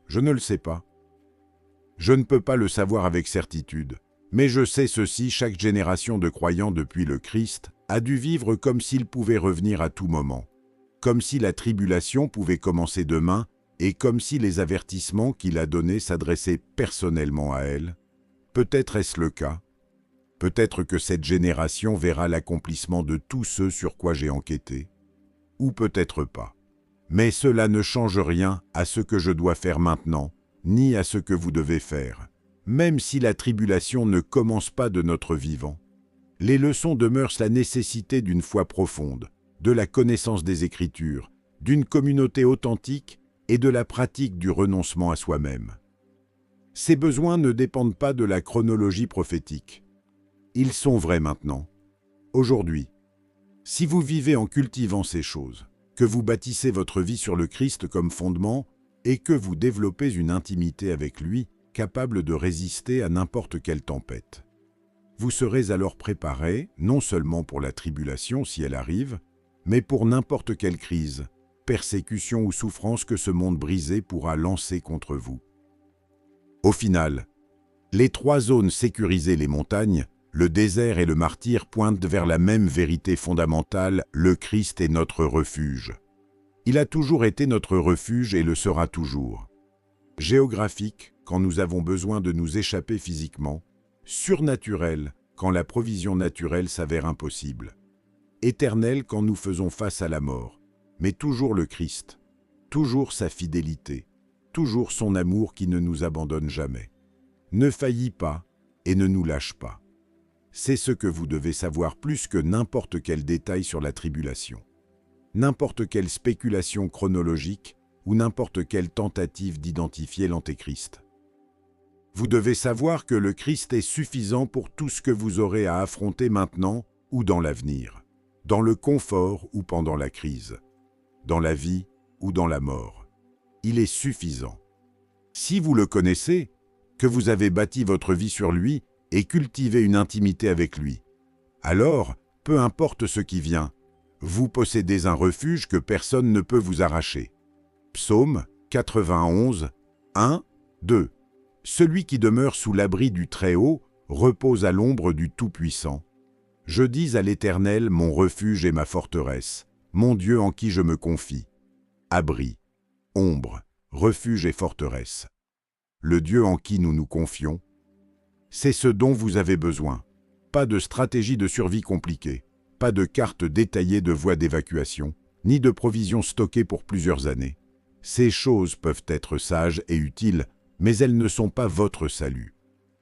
je ne le sais pas. Je ne peux pas le savoir avec certitude, mais je sais ceci, chaque génération de croyants depuis le Christ a dû vivre comme s'il pouvait revenir à tout moment, comme si la tribulation pouvait commencer demain et comme si les avertissements qu'il a donnés s'adressaient personnellement à elle. Peut-être est-ce le cas. Peut-être que cette génération verra l'accomplissement de tout ce sur quoi j'ai enquêté. Ou peut-être pas. Mais cela ne change rien à ce que je dois faire maintenant, ni à ce que vous devez faire, même si la tribulation ne commence pas de notre vivant. Les leçons demeurent la nécessité d'une foi profonde, de la connaissance des Écritures, d'une communauté authentique et de la pratique du renoncement à soi-même. Ces besoins ne dépendent pas de la chronologie prophétique. Ils sont vrais maintenant, aujourd'hui. Si vous vivez en cultivant ces choses, que vous bâtissez votre vie sur le Christ comme fondement et que vous développez une intimité avec lui capable de résister à n'importe quelle tempête. Vous serez alors préparé, non seulement pour la tribulation si elle arrive, mais pour n'importe quelle crise, persécution ou souffrance que ce monde brisé pourra lancer contre vous. Au final, les trois zones sécurisées, les montagnes, le désert et le martyre pointent vers la même vérité fondamentale, le Christ est notre refuge. Il a toujours été notre refuge et le sera toujours. Géographique, quand nous avons besoin de nous échapper physiquement, surnaturel, quand la provision naturelle s'avère impossible, éternel quand nous faisons face à la mort, mais toujours le Christ, toujours sa fidélité, toujours son amour qui ne nous abandonne jamais. Ne faillit pas et ne nous lâche pas. C'est ce que vous devez savoir plus que n'importe quel détail sur la tribulation, n'importe quelle spéculation chronologique ou n'importe quelle tentative d'identifier l'Antéchrist. Vous devez savoir que le Christ est suffisant pour tout ce que vous aurez à affronter maintenant ou dans l'avenir, dans le confort ou pendant la crise, dans la vie ou dans la mort. Il est suffisant. Si vous le connaissez, que vous avez bâti votre vie sur lui et cultivé une intimité avec lui, alors, peu importe ce qui vient, vous possédez un refuge que personne ne peut vous arracher. Psaume 91, 1, 2. Celui qui demeure sous l'abri du Très-Haut repose à l'ombre du Tout-Puissant. Je dis à l'Éternel, mon refuge et ma forteresse, mon Dieu en qui je me confie. Abri, ombre, refuge et forteresse. Le Dieu en qui nous nous confions, c'est ce dont vous avez besoin. Pas de stratégie de survie compliquée, pas de carte détaillée de voies d'évacuation, ni de provisions stockées pour plusieurs années. Ces choses peuvent être sages et utiles, mais elles ne sont pas votre salut.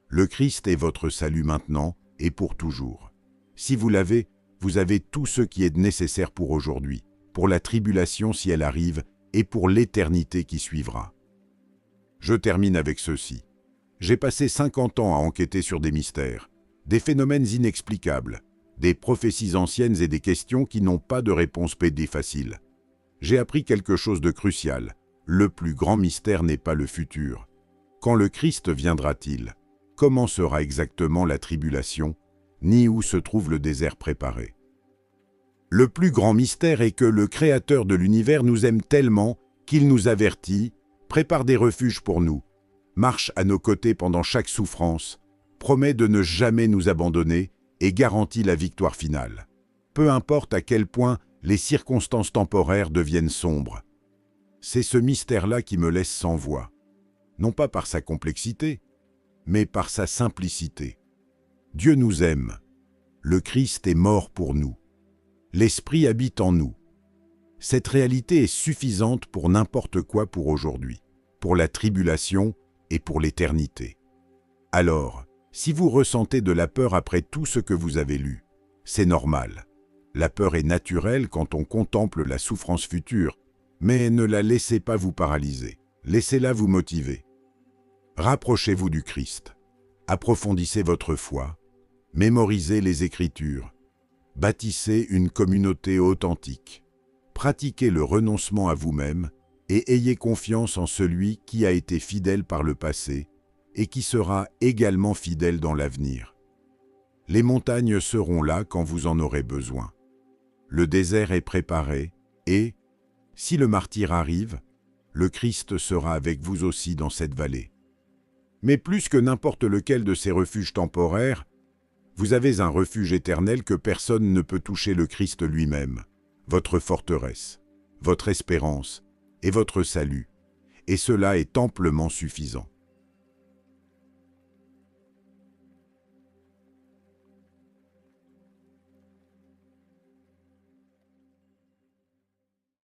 Le Christ est votre salut maintenant et pour toujours. Si vous l'avez, vous avez tout ce qui est nécessaire pour aujourd'hui, pour la tribulation si elle arrive et pour l'éternité qui suivra. Je termine avec ceci. J'ai passé 50 ans à enquêter sur des mystères, des phénomènes inexplicables, des prophéties anciennes et des questions qui n'ont pas de réponse facile. J'ai appris quelque chose de crucial. Le plus grand mystère n'est pas le futur. Quand le Christ viendra-t-il? Comment sera exactement la tribulation? Ni où se trouve le désert préparé? Le plus grand mystère est que le Créateur de l'univers nous aime tellement qu'il nous avertit, prépare des refuges pour nous, marche à nos côtés pendant chaque souffrance, promet de ne jamais nous abandonner et garantit la victoire finale. Peu importe à quel point les circonstances temporaires deviennent sombres. C'est ce mystère-là qui me laisse sans voix. Non pas par sa complexité, mais par sa simplicité. Dieu nous aime. Le Christ est mort pour nous. L'Esprit habite en nous. Cette réalité est suffisante pour n'importe quoi pour aujourd'hui, pour la tribulation et pour l'éternité. Alors, si vous ressentez de la peur après tout ce que vous avez lu, c'est normal. La peur est naturelle quand on contemple la souffrance future, mais ne la laissez pas vous paralyser. Laissez-la vous motiver. Rapprochez-vous du Christ. Approfondissez votre foi. Mémorisez les Écritures. Bâtissez une communauté authentique. Pratiquez le renoncement à vous-même et ayez confiance en celui qui a été fidèle par le passé et qui sera également fidèle dans l'avenir. Les montagnes seront là quand vous en aurez besoin. Le désert est préparé et, si le martyre arrive, le Christ sera avec vous aussi dans cette vallée. Mais plus que n'importe lequel de ces refuges temporaires, vous avez un refuge éternel que personne ne peut toucher, le Christ lui-même, votre forteresse, votre espérance et votre salut, et cela est amplement suffisant.